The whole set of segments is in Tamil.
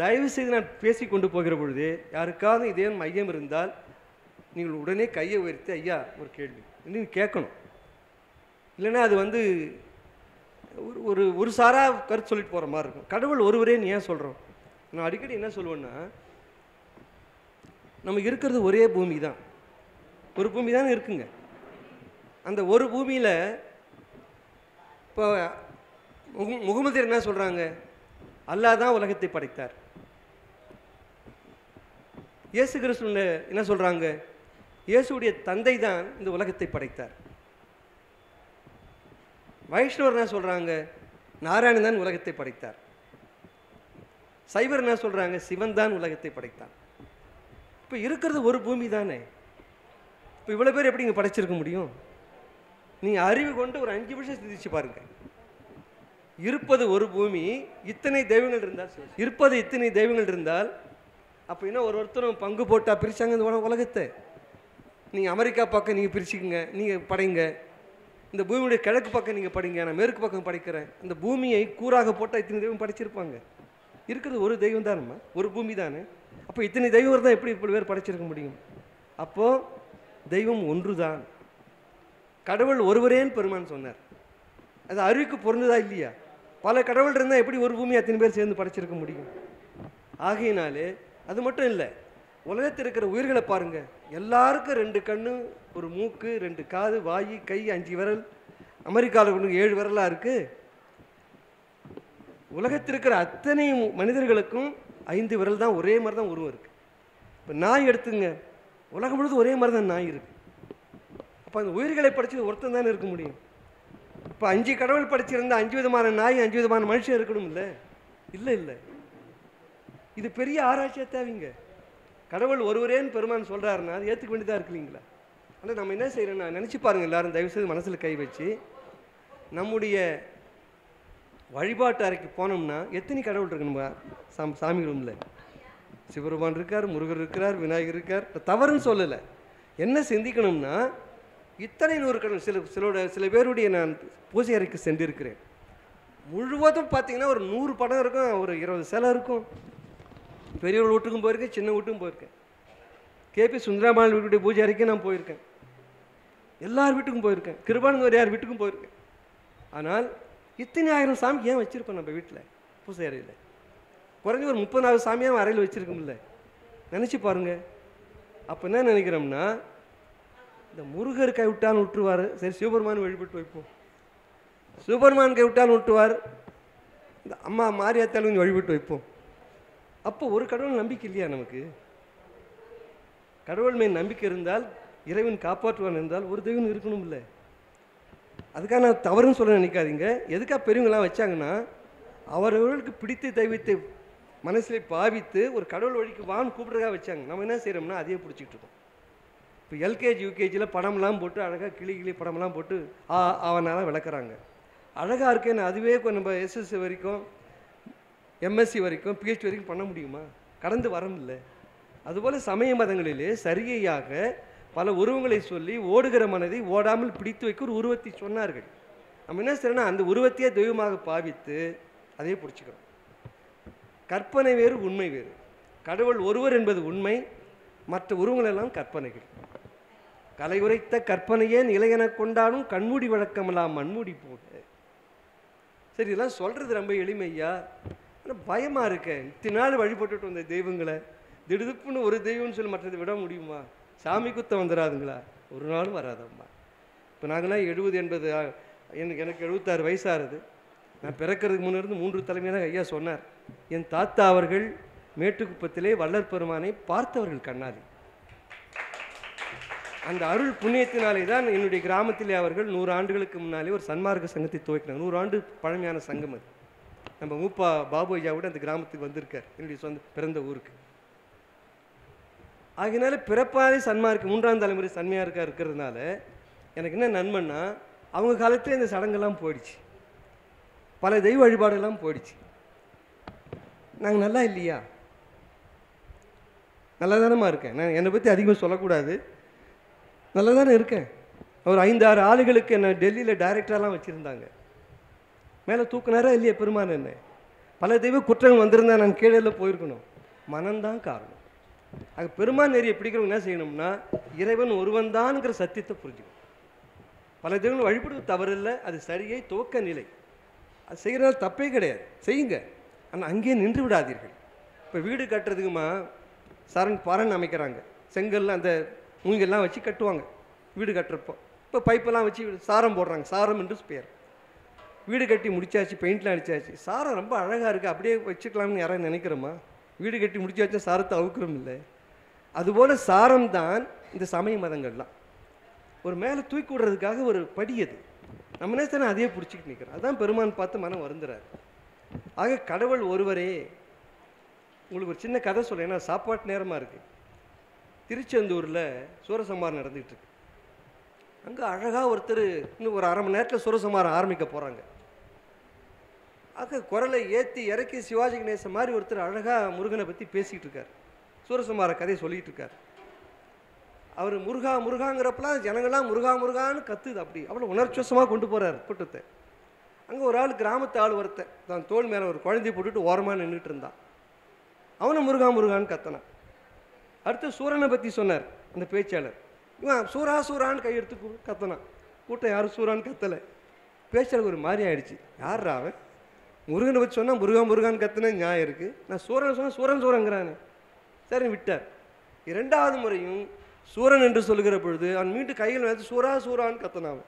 தயவு செய்து நான் பேசி கொண்டு போகிற பொழுது யாருக்காவது இதே மையம் இருந்தால் நீங்கள் உடனே கையை உயர்த்தி ஐயா ஒரு கேள்வி நீங்கள் கேட்கணும். இல்லைன்னா அது ஒரு ஒரு சாரா கருத்து சொல்லிட்டு போகிற மாதிரி இருக்கும். கடவுள் ஒருவரேன்னு ஏன் சொல்கிறோம்? நான் அடிக்கடி என்ன சொல்லுவேன்னா, நமக்கு இருக்கிறது ஒரே பூமி தான், ஒரு பூமி தான் இருக்குங்க. அந்த ஒரு பூமியில் இப்போ முகமது என்ன சொல்கிறாங்க? அல்லாஹ் தான் உலகத்தை படைத்தார். இயேசு கிறிஸ்து என்ன சொல்கிறாங்க? இயேசுடைய தந்தை தான் இந்த உலகத்தை படைத்தார். வைஷ்ணவர் என்ன சொல்கிறாங்க? நாராயணன் தான் உலகத்தை படைத்தார். சைவர் என்ன சொல்கிறாங்க? சிவன் தான் உலகத்தை படைத்தான். இப்போ இருக்கிறது ஒரு பூமி தானே. இப்போ இவ்வளோ பேர் எப்படி இங்கே படைச்சிருக்க முடியும்? நீங்கள் அறிவு கொண்டு ஒரு 5 நிமிஷம் சிந்திச்சு பாருங்கள். இருப்பது ஒரு பூமி, இத்தனை தெய்வங்கள் இருந்தால், இருப்பது இத்தனை தெய்வங்கள் இருந்தால் அப்போ என்ன ஒருத்தரும் பங்கு போட்டால் பிரித்தாங்க இந்த உலகத்தை? நீங்கள் அமெரிக்கா பக்கம் நீங்கள் பிரிச்சுக்குங்க, நீங்கள் படைங்க. இந்த பூமியுடைய கிழக்கு பக்கம் நீங்கள் படிங்க, நான் மேற்கு பக்கம் படிக்கிறேன். இந்த பூமியை கூறாக போட்டால் இத்தனை தெய்வம் படைச்சிருப்பாங்க. இருக்கிறது ஒரு தெய்வம் தானம்மா, ஒரு பூமி தானே. அப்போ இத்தனை தெய்வம் தான் எப்படி இப்படி பேர் படைச்சிருக்க முடியும்? அப்போது தெய்வம் ஒன்று தான், கடவுள் ஒருவரேன்னு பெருமான் சொன்னார். அது அறிவுக்கு பொருந்ததா இல்லையா? பல கடவுள் இருந்தால் எப்படி ஒரு பூமி அத்தனை பேர் சேர்ந்து படைச்சிருக்க முடியும்? ஆகையினாலே அது மட்டும் இல்லை, உலகத்தில் இருக்கிற உயிர்களை பாருங்கள். எல்லாருக்கும் 2 கண்ணு, ஒரு மூக்கு, 2 காது, வாய், கை, 5 விரல். அமெரிக்காவில் கொண்டு 7 விரலாக இருக்குது. உலகத்தில் இருக்கிற அத்தனை மனிதர்களுக்கும் 5 விரல் தான், ஒரே மாதிரி தான் உருவம் இருக்குது. இப்போ நாய் எடுத்துங்க, உலகம் முழுவதும் ஒரே மாதிரி தான் நாய் இருக்குது. அப்போ அந்த உயிர்களை படைச்சது ஒருத்தன் தானே இருக்க முடியும். இப்போ 5 கடவுள் படைச்சிருந்தா 5 விதமான நாய், 5 விதமான மனுஷன் இருக்கணும் இல்லை? இல்லை இல்லை, இது பெரிய ஆராய்ச்சியாக தேவைங்க. கடவுள் ஒருவரேன்னு பெருமான் சொல்கிறாருன்னா அது ஏற்றுக்க வேண்டியதாக இருக்கு இல்லைங்களா? ஆனால் நம்ம என்ன செய்கிறோன்னா, நினச்சி பாருங்கள் எல்லாரும் தயவுசெய்து மனசில் கை வச்சு, நம்முடைய வழிபாட்டு அறைக்கு போனோம்னா எத்தனை கடவுள் இருக்கு நம்ம சாமி ரூமில்? சிவபெருமான் இருக்கார், முருகர் இருக்கிறார், விநாயகர் இருக்கார். தவறுன்னு சொல்லலை. என்ன சிந்திக்கணும்னா, இத்தனை 100 கடவுள். சில பேருடைய நான் பூஜை அறைக்கு சென்றிருக்கிறேன். முழுவதும் பார்த்தீங்கன்னா ஒரு 100 படம் இருக்கும், ஒரு 20 சிலை இருக்கும். பெரியவர்கள் வீட்டுக்கும் போயிருக்கேன், சின்ன வீட்டுக்கும் போயிருக்கேன். கேபி சுந்தரமால் வீட்டுடைய பூஜை அறைக்கும் நான் போயிருக்கேன். எல்லார் வீட்டுக்கும் போயிருக்கேன். கிருபானந்த யார் வீட்டுக்கும் போயிருக்கேன். ஆனால் இத்தனை 1000 சாமி ஏன் வச்சுருக்கோம் நம்ம வீட்டில் பூஜை அறையில்? குறைஞ்சி ஒரு 30,000 சாமியாக அறையில் வச்சுருக்கோம்ல. நினச்சி பாருங்கள். அப்போ என்ன நினைக்கிறோம்னா, இந்த முருகர் கை விட்டாலும் விட்டுருவார், சரி சிவபெருமான் வழிபட்டு வைப்போம். சிவபெருமான் கை விட்டாலும் விட்டுவார், இந்த அம்மா மாரியாத்தாலும் வழிபட்டு வைப்போம். அப்போ ஒரு கடவுள் நம்பிக்கை இல்லையா நமக்கு? கடவுள் மேல் நம்பிக்கை இருந்தால், இறைவன் காப்பாற்றுவான் இருந்தால் ஒரு தெய்வம் இருக்கணும் இல்லை? அதுக்காக நான் தவறுன்னு சொல்ல நினைக்காதீங்க. எதுக்காக பெரியவங்களாம் வச்சாங்கன்னா, அவரவர்களுக்கு பிடித்த தெய்வத்தை மனசிலே பாவித்து ஒரு கடவுள் வழிக்கு வான்னு கூப்பிட்றதுக்காக வச்சாங்க. நம்ம என்ன செய்கிறோம்னா அதையே பிடிச்சிக்கிட்டு இருக்கோம். இப்போ எல்கேஜி யூகேஜியில் படம்லாம் போட்டு அழகாக கிளி படம்லாம் போட்டு அவனால் விளக்குறாங்க. அழகாக இருக்கேன்னு அதுவே நம்ம எஸ்எஸ்சி வரைக்கும், எம்எஸ்சி வரைக்கும், பிஹெச்டி வரைக்கும் பண்ண முடியுமா? கடந்து வரமில்லை. அதுபோல் சமய மதங்களிலே சரியாக பல உருவங்களை சொல்லி ஓடுகிற மனதை ஓடாமல் பிடித்து வைக்க ஒரு உருவத்தை சொன்னார்கள். நம்ம என்ன செய்யணும்னா அந்த உருவத்தையே தெய்வமாக பாவித்து அதையே பிடிச்சிக்கிறோம். கற்பனை வேறு, உண்மை வேறு. கடவுள் ஒருவர் என்பது உண்மை, மற்ற உருவங்கள் எல்லாம் கற்பனைகள். கலை உரைத்த கற்பனையே நிலையென கொண்டாடும் கண்மூடி வழக்கமெல்லாம் மண்மூடி போக. சரி, இதெல்லாம் சொல்கிறது ரொம்ப எளிமையா, ஆனால் பயமாக இருக்கேன். இத்தனை நாள் வழிபட்டுட்டு வந்த தெய்வங்களை திடுதுப்புன்னு ஒரு தெய்வம்னு சொல்லி மற்றதை விட முடியுமா? சாமி குத்தம் வந்துடாதுங்களா? ஒரு நாளும் வராதம்மா. இப்போ நாங்களாம் 70-80, எனக்கு 76 வயசாகுது. நான் பிறக்கிறதுக்கு முன்னிருந்து 3 தலைமையாக ஐயா சொன்னார். என் தாத்தா அவர்கள் மேட்டுக்குப்பத்திலே வள்ளல் பெருமானை பார்த்தவர்கள் கண்ணாடி. அந்த அருள் புண்ணியத்தினாலே தான் என்னுடைய கிராமத்திலே அவர்கள் 100 ஆண்டுகளுக்கு முன்னாலே ஒரு சன்மார்க்க சங்கத்தை துவக்கினாங்க. 100 ஆண்டு பழமையான சங்கம் அது. நம்ம மூப்பா பாபு ஐயா கூட அந்த கிராமத்துக்கு வந்திருக்கார், என்னுடைய சொந்த பிறந்த ஊருக்கு. ஆகினால பிறப்பாலே சன்மார்க்க 3ஆம் தலைமுறை சன்மார்க்கா இருக்கிறதுனால எனக்கு என்ன நன்மைன்னா, அவங்க காலத்தில் இந்த சடங்கெல்லாம் போயிடுச்சு, பல தெய்வ வழிபாடெல்லாம் போயிடுச்சு. நாங்கள் நல்லா இல்லையா? நல்லா தானம்மா இருக்கேன். நான் என்னை பற்றி அதிகமாக சொல்லக்கூடாது, நல்லா தானே இருக்கேன். ஒரு 5-6 ஆளுகளுக்கு என்னை டெல்லியில் டைரக்டரெலாம் வச்சுருந்தாங்க. மேலே தூக்குனாரா இல்லையா பெருமான்? என்ன பல தெய்வ குற்றங்கள் வந்திருந்தா நான் கீழே போயிருக்கணும். மனம்தான் காரணம். அது பெருமான் நெறியை பிடிக்கிறவங்க என்ன செய்யணும்னா, இறைவன் ஒருவன் தான்ங்கிற சத்தியத்தை புரிஞ்சுக்கணும். பல தெய்வங்கள் வழிபடுவது தவறில்லை, அது சரியை துவக்க நிலை. அது செய்கிறதால தப்பே கிடையாது, செய்யுங்க. ஆனால் அங்கேயே நின்று விடாதீர்கள். இப்போ வீடு கட்டுறதுக்குமா பரண் அமைக்கிறாங்க, செங்கல்லாம் அந்த மூங்கெல்லாம் வச்சு கட்டுவாங்க வீடு கட்டுறப்போ. இப்போ பைப்பெல்லாம் வச்சு சாரம் போடுறாங்க, சாரம் என்று பேர். வீடு கட்டி முடிச்சாச்சு, பெயிண்ட்லாம் அடித்தாச்சு, சாரம் ரொம்ப அழகாக இருக்குது, அப்படியே வச்சுக்கலாம்னு யாராவது நினைக்கிறோமா? வீடு கட்டி முடிச்சாச்சு, சாரத்தை அவுக்கிறோம் இல்லை. அதுபோல் சாரம் தான் இந்த சமய மதங்கள்லாம். ஒரு மேலே தூக்கி விடுறதுக்காக ஒரு படி. அது நம்ம நேரத்தை அதையே பிடிச்சிக்கிட்டு நிற்கிறோம். அதுதான் பெருமான் பார்த்து மனம் வருந்துறாரு. ஆக கடவுள் ஒருவரே. உங்களுக்கு ஒரு சின்ன கதை சொல்ல, ஏன்னா சாப்பாட்டு நேரமாக இருக்குது. திருச்செந்தூரில் சூரசம்ஹாரம் நடந்துகிட்டு இருக்கு. அங்கே அழகாக ஒருத்தர் இன்னும் ஒரு 1/2 மணி நேரத்தில் சூரசம்ஹாரம் ஆரம்பிக்க போகிறாங்க. ஆக குரலை ஏற்றி இறக்கி சிவாஜி கணேசன் மாதிரி ஒருத்தர் அழகாக முருகனை பற்றி பேசிக்கிட்டு இருக்கார், சூரசம்ஹார கதையை சொல்லிகிட்டு இருக்கார். அவர் முருகா முருகாங்கிறப்பெல்லாம் ஜனங்கள்லாம் முருகா முருகான்னு கத்துது. அப்படி அவ்வளோ உணர்ச்சிவசமாக கொண்டு போகிறார் கூட்டத்தை. அங்கே ஒரு ஆள், கிராமத்து ஆள் ஒருத்தன், தான் தோல் மேலே ஒரு குழந்தைய போட்டுட்டு ஓரமாக நின்றுட்டு இருந்தான். அவனை முருகா முருகான்னு கத்தனான். அடுத்து சூரனை பற்றி சொன்னார் அந்த பேச்சாளர். இவன் சூரா சூரான்னு கையெடுத்து கத்தனான். கூட்டம் யாரும் சூரான்னு கத்தலை. பேச்சாளர் ஒரு மாதிரி ஆயிடுச்சு. யார் அவன்? முருகனை பற்றி சொன்னால் முருகா முருகான்னு கத்துனா நியாயம் இருக்குது, நான் சூரன் சொன்னால் சூரன் சூரங்கிறானே. சரி விட்டார். 2வது முறையும் சூரன் என்று சொல்லுகிற பொழுது அவன் மீண்டும் கையில் வச்சு சூரா சூரான்னு கத்தனான்.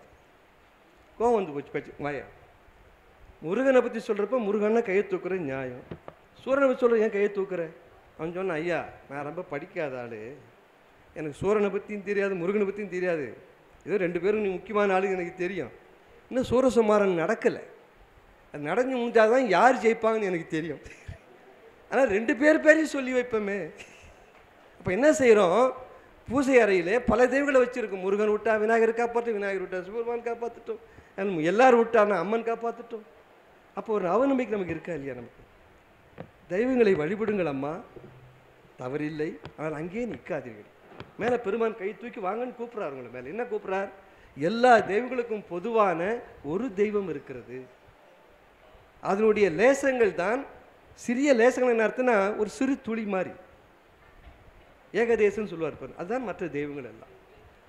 கோவம் வந்து போச்சு பேச்சு வாயா. முருகனை பற்றி சொல்கிறப்ப முருகனை கையை தூக்குற நியாயம், சூரனை பற்றி சொல்கிற ஏன் கையை தூக்குற? அவன் சொன்னான், ஐயா நான் ரொம்ப படிக்காத ஆள், எனக்கு சூரனை பற்றியும் தெரியாது முருகனை பற்றியும் தெரியாது, ஏதோ 2 பேரும் நீ முக்கியமான ஆளுங்க எனக்கு தெரியும். இன்னும் சூரசம்ஹாரம் நடக்கலை, அது நடந்து முடிஞ்சாதான் யார் ஜெயிப்பாங்கன்னு எனக்கு தெரியும். ஆனால் 2 பேரையும் சொல்லி வைப்போமே. அப்போ என்ன செய்கிறோம்? பூஜை அறையிலே பல தெய்வங்களை வச்சுருக்கோம். முருகன் விட்டா விநாயகர் காப்பாற்றும், விநாயகர் விட்டா சிவபெருமான் காப்பாற்றிட்டோம், எல்லாரும் விட்டானா அம்மன் காப்பாற்றிட்டோம். அப்போ ஒரு அவநம்பிக்கை நமக்கு இருக்கா இல்லையா? நமக்கு தெய்வங்களை வழிபடுங்கள் அம்மா, தவறில்லை, ஆனால் அங்கேயே நிற்காதீர்கள். மேலே பெருமான் கை தூக்கி வாங்கன்னு கூப்பிட்றாரு உங்களை. மேலே என்ன கூப்பிட்றார்? எல்லா தெய்வங்களுக்கும் பொதுவான ஒரு தெய்வம் இருக்கிறது, அதனுடைய லேசங்கள் தான் சிறிய லேசங்கள். என்ன அர்த்தம்னா ஒரு சிறு துளி மாதிரி, ஏகதேசம் சொல்லுவார் பாரு, அதுதான் மற்ற தெய்வங்கள் எல்லாம்.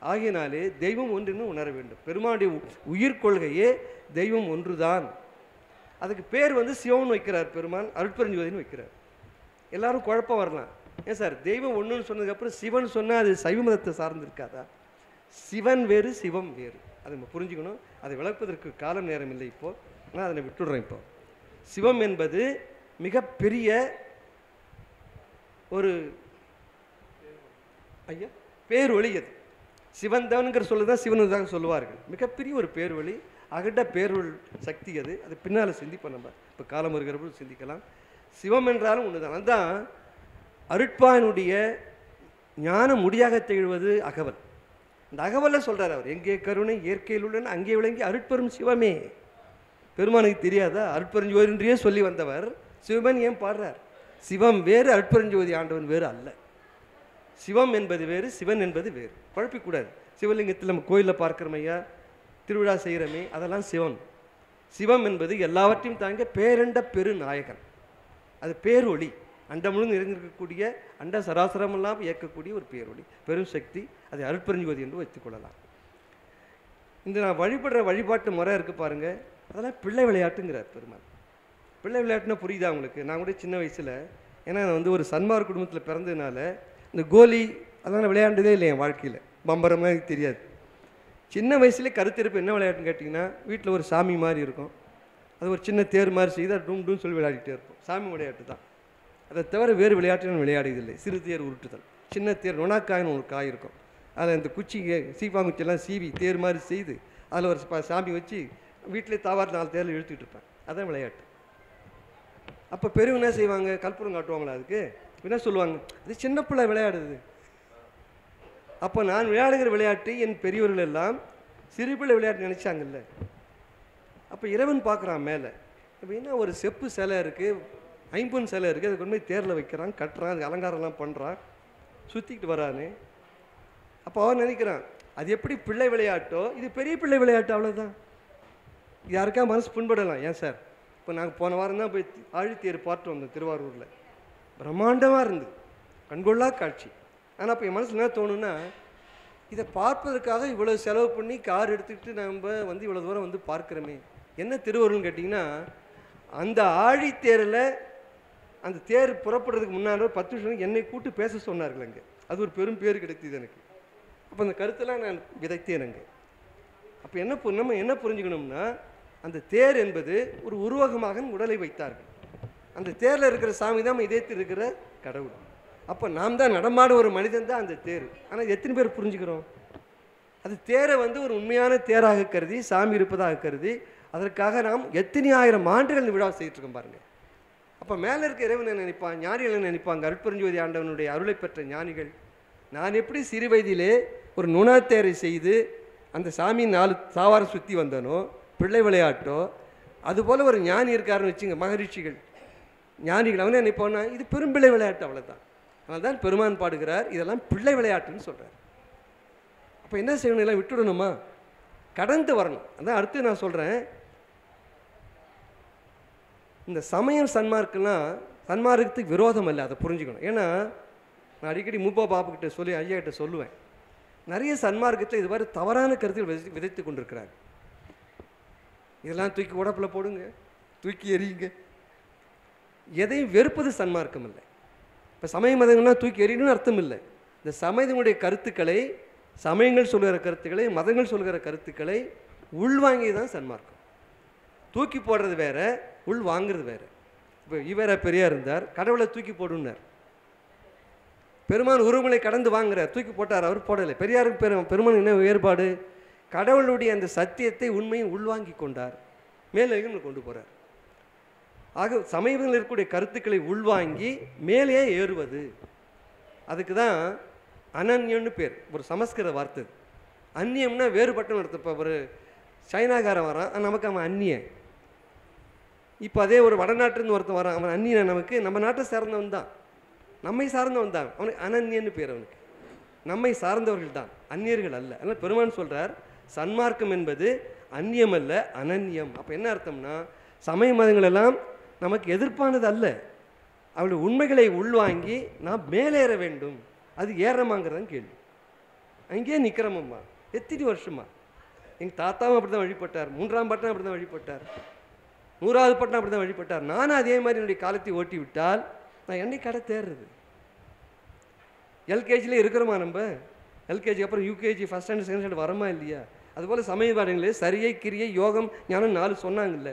ஆகியனாலே தெய்வம் ஒன்றுன்னு உணர வேண்டும். பெருமானுடைய உயிர் கொள்கையே தெய்வம் ஒன்றுதான். அதுக்கு பேர் சிவன் வைக்கிறார் பெருமான், அருட்பெருஞ்சோதின்னு வைக்கிறார். எல்லாரும் குழப்பம் வரலாம். ஏன் சார் தெய்வம் ஒன்றுன்னு சொன்னதுக்கப்புறம் சிவன் சொன்னால் அது சைவ மதத்தை சார்ந்திருக்காதா? சிவன் வேறு சிவம் வேறு, அதை நம்ம புரிஞ்சுக்கணும். அதை விளக்குவதற்கு காலம் நேரம் இல்லை இப்போது, நான் அதை விட்டுடுறேன். இப்போ சிவம் என்பது மிகப்பெரிய ஒரு ஐயா பேரொளி. அது சிவந்தவன்கிற சொல்லுதான் சிவனுதாக சொல்லுவார்கள். மிகப்பெரிய ஒரு பேரொளி, அகண்ட பேரொள் சக்தி. அது பின்னால் சிந்திப்போம் நம்ம. இப்போ காலம் வருகிறப்போ சிந்திக்கலாம். சிவம் என்றாலும் ஒன்று தான். அதுதான் அருட்பானுடைய ஞான முடியாக திகழ்வது அகவல். இந்த அகவலில் சொல்கிறார் அவர், எங்கே கருணை இயற்கையில் உள்ளன அங்கே விளங்கி அருட்பெரும் சிவமே. பெருமானுக்கு தெரியாதா? அருட்பெருஞ்சோதின்றியே சொல்லி வந்தவர் சிவன் ஏன் பாடுறார்? சிவம் வேறு, அருட்பெருஞ்சோதி ஆண்டவன் வேறு அல்ல. சிவம் என்பது வேறு, சிவன் என்பது வேறு, குழப்பிக்கூடாது. சிவலிங்கத்தில் நம்ம கோயிலில் பார்க்குறோம் ஐயா, திருவிழா செய்கிறோமே, அதெல்லாம் சிவன். சிவம் என்பது எல்லாவற்றையும் தாங்க பேரண்ட பெரு நாயகன். அது பேரொளி, அண்டமுழுந்து நிறைந்திருக்கக்கூடிய, அண்ட சராசரமெல்லாம் இயக்கக்கூடிய ஒரு பேரொளி, பெரும் சக்தி. அதை அருட்பெருஞ்சோதி என்று வைத்துக்கொள்ளலாம். இந்த நான் வழிபடுற வழிபாட்டு முறை இருக்குது பாருங்கள், அதெல்லாம் பிள்ளை விளையாட்டுங்கிறார் பெருமாள். பிள்ளை விளையாட்டுன்னா புரியுதா உங்களுக்கு? நான் கூட சின்ன வயசில், ஏன்னா நான் ஒரு சன்மார் குடும்பத்தில் பிறந்ததுனால இந்த கோலி அதெல்லாம் விளையாண்டதே இல்லை என் வாழ்க்கையில். பம்பரமாக எனக்கு தெரியாது. சின்ன வயசுலேயே கருத்திருப்பு என்ன விளையாட்டுன்னு கேட்டிங்கன்னா, வீட்டில் ஒரு சாமி மாதிரி இருக்கும், அது ஒரு சின்ன தேர் மாதிரி செய்து அது டூம் டூம் சொல்லி விளையாடிட்டே இருப்போம். சாமி விளையாட்டு தான். அதை தவிர வேறு விளையாட்டு நான் விளையாடியதில்லை. சிறு தேர் உருட்டுதல், சின்ன தேர், நொனாக்காயின்னு ஒரு காய் இருக்கும், அதில் அந்த குச்சி சீப்பாங்குச்சியெல்லாம் சீவி தேர் மாதிரி செய்து அதில் ஒரு சாமி வச்சு வீட்டிலே தாவார் 4 தேரில் இழுத்துக்கிட்டு இருப்பேன். அதான் விளையாட்டு. அப்போ பெரியவங்க என்ன செய்வாங்க? கற்பூரம் காட்டுவாங்களா? அதுக்கு என்ன சொல்லுவாங்க? அது சின்ன பிள்ளை விளையாடுது. அப்போ நான் விளையாடுகிற விளையாட்டு என் பெரியவர்கள் எல்லாம் சிறு பிள்ளை விளையாட்டு நினச்சாங்கல்ல. அப்போ இறைவன் பார்க்குறான் மேலே. இப்போ என்ன ஒரு செப்பு சிலை இருக்குது, ஐம்பொன் சிலை இருக்குது, அதை கொண்டு போய் தேரில் வைக்கிறான், கட்டுறான், அது அலங்காரம்லாம் பண்ணுறான், சுற்றிக்கிட்டு வரானே. அப்போ அவன் நினைக்கிறான், அது எப்படி பிள்ளை விளையாட்டோ இது பெரிய பிள்ளை விளையாட்டு, அவ்வளோதான். யாருக்கா மனசு புண்படலாம். ஏன் சார் இப்போ நாங்கள் போன வாரம் தான் போய் ஆழித்தேர் பார்த்து வந்தோம் திருவாரூரில். பிரம்மாண்டமாக இருந்தது, கண்கொள்ளா காட்சி. ஆனால் அப்போ என் மனசில் என்ன தோணுன்னா, இதை பார்ப்பதற்காக இவ்வளோ செலவு பண்ணி கார் எடுத்துக்கிட்டு நம்ம வந்து இவ்வளோ தூரம் வந்து பார்க்குறோமே, என்ன திருவருள்னு கேட்டிங்கன்னா, அந்த ஆழித்தேரில் அந்த தேர் புறப்படுறதுக்கு முன்னாடி 10 நிமிஷம் என்னை கூட்டு பேச சொன்னார்கள் அங்கே. அது ஒரு பெரும் பேர் கிடைத்தது எனக்கு. அப்போ அந்த கருத்தெல்லாம் நான் விதைத்தேன் அங்கே. அப்போ நம்ம என்ன புரிஞ்சுக்கணும்னா, அந்த தேர் என்பது ஒரு உருவகமாக உடலை வைத்தார்கள். அந்த தேரில் இருக்கிற சாமி தான் நம்ம இதயத்தில் இருக்கிற கடவுள். அப்போ நாம் தான் நடமாட ஒரு மனிதன் தான் அந்த தேர். ஆனால் எத்தனை பேர் புரிஞ்சுக்கிறோம்? அது தேரை வந்து ஒரு உண்மையான தேராக கருதி, சாமி இருப்பதாக கருதி, அதற்காக நாம் எத்தனை ஆயிரம் ஆண்டுகள் விழா செய்துட்டு இருக்கோம் பாருங்கள். அப்போ மேலே இருக்க இறைவனை நினைப்பான், ஞானிகளை நினைப்பாங்க. அருட்பெருஞ்சோதி ஆண்டவனுடைய அருளை பெற்ற ஞானிகள், நான் எப்படி சிறு வயதிலே ஒரு நுணாத்தேரை செய்து அந்த சாமி 4 சாவாரம் சுற்றி வந்தனோ, பிள்ளை விளையாட்டோ, அதுபோல் ஒரு ஞானி இருக்காருன்னு வச்சுங்க, மகரிஷிகள் ஞானிகள். அவனே நினைப்போன்னா இது பெரும்பிள்ளை விளையாட்டு, அவ்வளோதான். அதனால தான் பெருமான் பாடுகிறார், இதெல்லாம் பிள்ளை விளையாட்டுன்னு சொல்கிறார். அப்போ என்ன செய்யணும்? எல்லாம் விட்டுடணுமா? கடந்து வரணும். அதான் அடுத்து நான் சொல்கிறேன், இந்த சமயம் சன்மார்க்கத்துக்கு விரோதம் இல்லை, அதை புரிஞ்சுக்கணும். ஏன்னா நான் அடிக்கடி மூப்பா பாப்புக்கிட்ட சொல்லி ஐயா கிட்ட சொல்லுவேன், நிறைய சன்மார்க்கத்தில் இது மாதிரி தவறான கருத்தில் விதைத்து கொண்டிருக்கிறார். இதெல்லாம் தூக்கி உடப்பில் போடுங்க, தூக்கி எறியுங்க. எதையும் வெறுப்பது சன்மார்க்கம் இல்லை. இப்போ சமய மதங்கள்னா தூக்கி எறியணும்னு அர்த்தம் இல்லை. இந்த சமயத்தினுடைய கருத்துக்களை, சமயங்கள் சொல்கிற கருத்துக்களை, மதங்கள் சொல்கிற கருத்துக்களை உள்வாங்கி தான் சன்மார்க்கம். தூக்கி போடுறது வேற, உள் வாங்கிறது வேற. இப்போ ஈவேரா பெரியார் இருந்தார், கடவுளை தூக்கி போடுனார். பெருமான் உருவங்களை கடந்து வாங்குறார், தூக்கி போட்டார், அவர் போடலை. பெரியாருக்கு பெருமான் என்ன வேறுபாடு? கடவுளுடைய அந்த சத்தியத்தை, உண்மையை உள்வாங்கி கொண்டார், மேலே கொண்டு போகிறார். ஆக சமயத்தில் இருக்கக்கூடிய கருத்துக்களை உள்வாங்கி மேலேயே ஏறுவது, அதுக்கு தான் அனன்யம்னு பேர். ஒரு சமஸ்கிருத வார்த்தை. அந்நியம்னா வேறுபட்டன்னு அர்த்தம். இப்போ ஒரு சைனாக்காரன் வரான், நமக்கு அவன் அந்நியன். இப்போ அதே ஒரு வடநாட்டிலேருந்து ஒருத்தன் வரான், அவன் அந்நியன், நமக்கு நம்ம நாட்டை சார்ந்தவன் தான், நம்மை சார்ந்தவன் தான். அவனுக்கு அனன்யன்னு பேர். அவனுக்கு நம்மை சார்ந்தவர்கள் தான், அந்நியர்கள் அல்ல. அதனால் பெருமான் சொல்கிறார், சன்மார்க்கம் என்பது அந்நியம் அல்ல, அனன்யம். அப்போ என்ன அர்த்தம்னா, சமய மதங்களெல்லாம் நமக்கு எதிர்ப்பானது அல்ல, அவளுடைய உண்மைகளை உள்வாங்கி நாம் மேலேற வேண்டும். அது ஏறமாங்கிறதான் கேள்வி. அங்கேயே நிற்கிறோமம்மா. எத்தனை வருஷமா? எங்கள் தாத்தாவும் அப்படி தான் வழிபட்டார், 3ஆம் பட்டம் அப்படி தான் வழிபட்டார், 100வது பட்டம் அப்படி தான் வழிபட்டார். நானும் அதே மாதிரி என்னுடைய காலத்தை ஓட்டி விட்டால் நான் என்னை கடை தேர்றது. எல்கேஜிலே இருக்கிறோமா? நம்ம எல்கேஜி அப்புறம் UKG, first standard, second standard வரமா இல்லையா? அதுபோல் சமய பாடங்களே சரியை, கிரியை, யோகம், ஞானம் 4 சொன்னாங்கல்ல.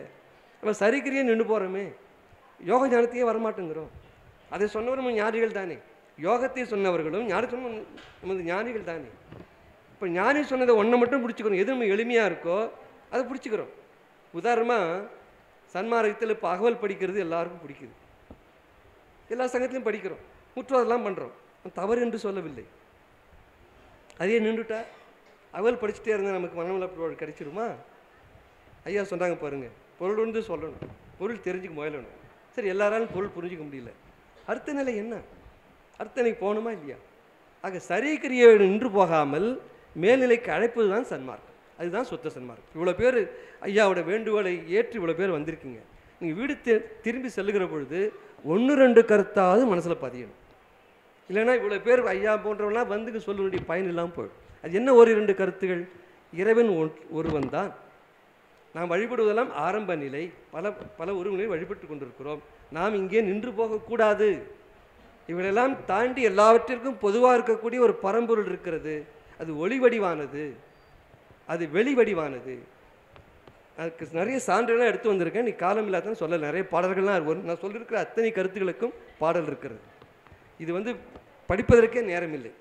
நம்ம சரி கிரியை நின்று போகிறோமே, யோக ஞானத்தையே வரமாட்டேங்கிறோம். அதை சொன்னவரும் ஞானிகள் தானே, யோகத்தை சொன்னவர்களும் ஞானத்தும் நமது ஞானிகள் தானே. இப்போ ஞானி சொன்னதை ஒன்றை மட்டும் பிடிச்சிக்கிறோம், எது நம்ம எளிமையாக இருக்கோ அதை பிடிச்சிக்கிறோம். உதாரணமாக சன்மார்க்கத்தில் இப்போ அகவல் படிக்கிறது எல்லாருக்கும் பிடிக்குது, எல்லா சங்கத்திலையும் படிக்கிறோம், முற்றுவதெல்லாம் பண்ணுறோம். தவறு என்று சொல்லவில்லை. அதையே நின்றுட்டா அகவல் படிச்சுட்டே இருந்தால் நமக்கு மனநல கிடைச்சிருமா? ஐயா சொன்னாங்க பாருங்கள், பொருள் வந்து சொல்லணும், பொருள் தெரிஞ்சுக்க முயலணும். சரி, எல்லாராலும் பொருள் புரிஞ்சிக்க முடியல, அடுத்த நிலை என்ன? அடுத்த நிலைக்கு போகணுமா இல்லையா? ஆக சரீக்கிரியை நின்று போகாமல் மேல்நிலைக்கு அழைப்பது தான் சன்மார்க்கம். அதுதான் சுத்த சன்மார்க்கம். இவ்வளோ பேர் ஐயாவோட வேண்டுகோளை ஏற்று இவ்வளோ பேர் வந்திருக்கீங்க. நீங்கள் வீடு திரும்பி செல்லுகிற பொழுது 1-2 கருத்தாவது மனசில் பதியணும். இல்லைன்னா இவ்வளோ பேர் ஐயா போன்றவெல்லாம் வந்துக்கு சொல்ல வேண்டிய பயன் இல்லாமல் போயிடும். அது என்ன 1-2 கருத்துகள்? இறைவன் ஒருவன் தான், நாம் வழிபடுவதெல்லாம் ஆரம்ப நிலை, பல உருவங்களை வழிபட்டு கொண்டிருக்கிறோம். நாம் இங்கே நின்று போகக்கூடாது. இவளெல்லாம் தாண்டி எல்லாவற்றிற்கும் பொதுவாக இருக்கக்கூடிய ஒரு பரம்பொருள் இருக்கிறது. அது ஒளி வடிவானது, அது வெளி வடிவானது. அதுக்கு நிறைய சான்றுகள்லாம் எடுத்து வந்திருக்கேன், நீ காலம் இல்லாதன்னு சொல்ல. நிறைய பாடல்கள்லாம் வரும். நான் சொல்லியிருக்கிற அத்தனை கருத்துக்களுக்கும் பாடல் இருக்கிறது. இது வந்து படிப்பதற்கே நேரம் இல்லை.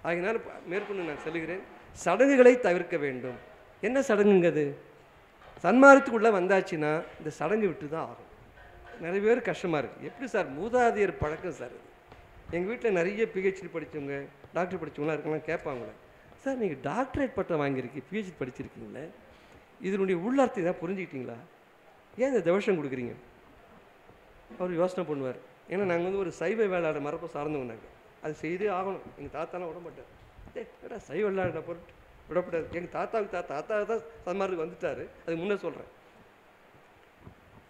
ஆகினால் மேற்கொண்டு நான் சொல்லுகிறேன், சடங்குகளை தவிர்க்க வேண்டும். என்ன சடங்குங்கிறது? சன்மார்க்கத்துக்குள்ளே வந்தாச்சுன்னா இந்த சடங்கு விட்டு தான் ஆகும். நிறைய பேர் கஷ்டமாக இருக்குது. எப்படி சார்? மூதாதையர் பழக்கம் சார். இது எங்கள் வீட்டில் நிறைய பிஹெச்டி படித்தவங்க, டாக்டர் படித்தவங்களாம் இருக்கலாம். கேட்பாங்களே, சார் நீங்கள் டாக்டரேட் பட்டம் வாங்கியிருக்கீங்க, பிஹெச்டி படிச்சிருக்கீங்களே, இதனுடைய உள்ளார்த்தம் இதாக புரிஞ்சுக்கிட்டீங்களா? ஏன் இந்த தவசம் கொடுக்குறீங்க? அவர் யோசனை பண்ணுவார். ஏன்னா நாங்கள் வந்து ஒரு சைவ வேளாட மரப்பை சார்ந்தவங்க, நாங்கள் அது செய்தே ஆகணும். எங்கள் தாத்தாலாம் விடமாட்டார். ஏடா சைவ வேளாட பொருட்டு விடப்படாது. எங்கள் தாத்தா தான் சன்மார்க்கு வந்துட்டார், அதுக்கு முன்னே சொல்கிறேன்.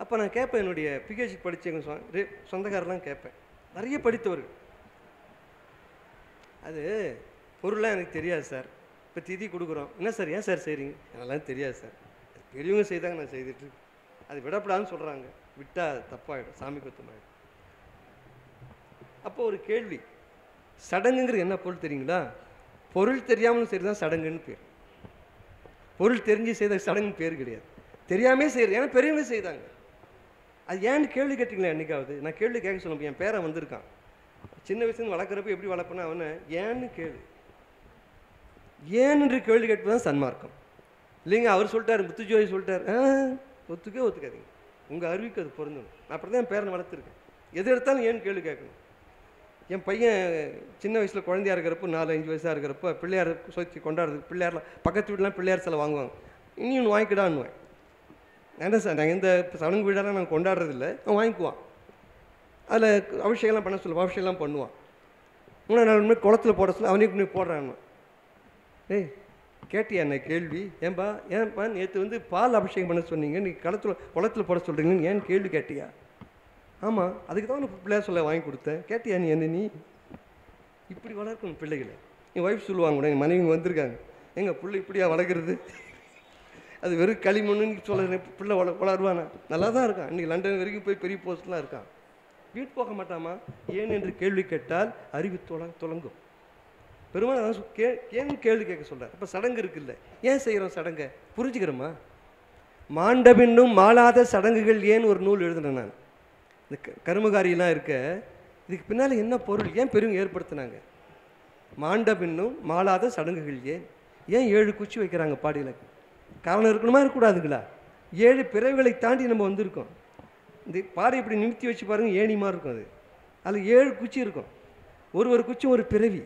அப்போ நான் கேட்பேன், என்னுடைய பிஹெச்டி படித்த எங்கள் சொந்தக்காரெலாம் கேட்பேன், நிறைய படித்தவர்கள். அது பொருளாக எனக்கு தெரியாது சார், இப்போ திதி கொடுக்குறோம், என்ன சார் ஏன் சார் செய்கிறீங்க, அதெல்லாம் தெரியாது சார், பெரியவங்க செய்தாங்க நான் செய்துட்டு, அது விடப்படாதுன்னு சொல்கிறாங்க, விட்டால் தப்பாகிடும், சாமி குத்தமாகிடும். அப்போ ஒரு கேள்வி, சடங்குங்கிறது என்ன பொருள் தெரியுங்களா? பொருள் தெரியாமல் சரி தான் சடங்குன்னு பேர். பொருள் தெரிஞ்சு செய்த சடங்குன்னு பேர் கிடையாது, தெரியாமே செய்கிறது. ஏன்னா பெரியவங்க செய்தாங்க. அது ஏன்னு கேள்வி கேட்டிங்களா என்னைக்காவது? நான் கேள்வி கேட்க சொல்லுவேன். என் பேரன் வந்திருக்கான், சின்ன வயசுலேருந்து வளர்க்குறப்ப எப்படி வளர்ப்பேன்னா அவனை ஏன்னு கேள்வி, ஏன்னு கேள்வி கேட்பது தான் சன்மார்க்கம் இல்லைங்க. அவர் சொல்லிட்டார், முத்துஜோதி சொல்லிட்டார், ஒத்துக்காதீங்க, உங்கள் அறிவுக்கு அது பொருந்தணும். நான் அப்படி தான் என் பேரனை வளர்த்துருக்கேன். எது எடுத்தாலும் ஏன்னு கேள்வி கேட்கணும். என் பையன் சின்ன வயசில் குழந்தையாக இருக்கிறப்போ 4-5 வயசாக இருக்கிறப்போ பிள்ளையார் சுற்றி கொண்டாடுறதுக்கு பிள்ளையாரில் பக்கத்து வீட்டிலாம் பிள்ளையார் சிலை வாங்குவாங்க. இனி ஒன்று வாங்கிக்கிடான்னுவேன். என்ன சார், நாங்கள் எந்த சடங்கு வீடெல்லாம் நாங்கள் கொண்டாடுறதில்ல, அவன் வாங்கிக்குவான். அதில் அபிஷேகம்லாம் பண்ண சொல்லுவான், அபிஷேகம்லாம் பண்ணுவான். 3 நாள் குளத்தில் போட சொல்ல அவனே கொண்டு போடுறான். ஏய் கேட்டியா என்ன கேள்வி? ஏன்பா நேற்று பால் அபிஷேகம் பண்ண சொன்னீங்க, நீ குளத்தில் போட சொல்கிறீங்கன்னு ஏன்னு கேள்வி கேட்டியா? ஆமாம், அதுக்கு தான் உனக்கு பிள்ளையார் சொல்ல வாங்கி கொடுத்தேன், கேட்டியா நீ என்ன? நீ இப்படி வளர்க்கணும் பிள்ளைகளை. என் ஒய்ஃப் சொல்லுவாங்க கூட, எங்கள் மனைவி வந்திருக்காங்க, எங்கள் பிள்ளை இப்படியா வளர்க்குறது, அது வெறும் களிமண்ணுன்னு சொல்ல பிள்ளை வளருவானா? நல்லா தான் இருக்கான், இன்றைக்கி லண்டன் வரைக்கும் போய் பெரிய போஸ்ட்லாம் இருக்கான். வீட்டு போக மாட்டாமா? ஏன் என்று கேள்வி கேட்டால் அறிவு துளங்கும். பெருமாள் அதான் ஏன் கேள்வி கேட்க சொல்கிறார். அப்போ சடங்கு இருக்குல்ல, ஏன் செய்கிறோம் சடங்கை புரிஞ்சுக்கிறோமா? மாண்டபின்னும் மாளாத சடங்குகள் ஏன் ஒரு நூல் எழுதுனேன் நான். இந்த கருமகாரியெல்லாம் இருக்க, இதுக்கு பின்னால் என்ன பொருள், ஏன் பெருமை ஏற்படுத்தினாங்க? மாண்டபின்னும் மாளாத சடங்குகள் ஏன் 7 குச்சி வைக்கிறாங்க பாடியில்? காரணம் இருக்கணுமா இருக்கக்கூடாதுங்களா? 7 பிறவிகளை தாண்டி நம்ம வந்திருக்கோம். இந்த பாடி இப்படி நிமித்தி வச்சு பாருங்கள், ஏணிமா இருக்கும். அதில் 7 குச்சி இருக்கும், ஒரு குச்சும் ஒரு பிறவி.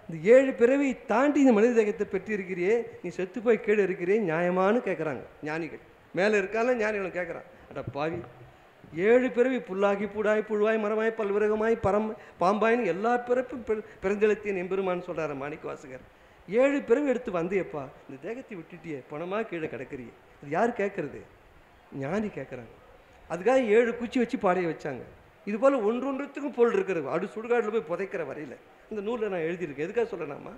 இந்த 7 பிறவியை தாண்டி இந்த மனித தேகத்தை பெற்று இருக்கிறியே, நீ செத்து போய் கீழே இருக்கிறே நியாயமானு கேட்குறாங்க ஞானிகள். மேலே இருக்கால ஞானிகளும் கேட்குறான், அட பாவி, 7 பிறவி புல்லாகி பூடாய் புழுவாய் மரமாய் பல்விரகமாய் பாம்பாயின்னு எல்லா பிறப்பும் பிறந்தெழுத்தின் எம்பெருமான்னு சொல்கிறார் மாணிக்க வாசகர். 7 பிறவி எடுத்து வந்தியப்பா, இந்த தேகத்தை விட்டுட்டியே, பணமாக கீழே கிடக்குறியே, அது யார் கேட்குறது? ஞானி கேட்குறாங்க. அதுக்காக 7 குச்சி வச்சு பாடைய வச்சாங்க. இதுபோல் ஒன்றொன்றுத்துக்கும் பொருள் இருக்கிறது. சுடுகாட்டில் போய் புதைக்கிற வரையில் இந்த நூலில் நான் எழுதியிருக்கேன். எதுக்காக சொல்லலாமா?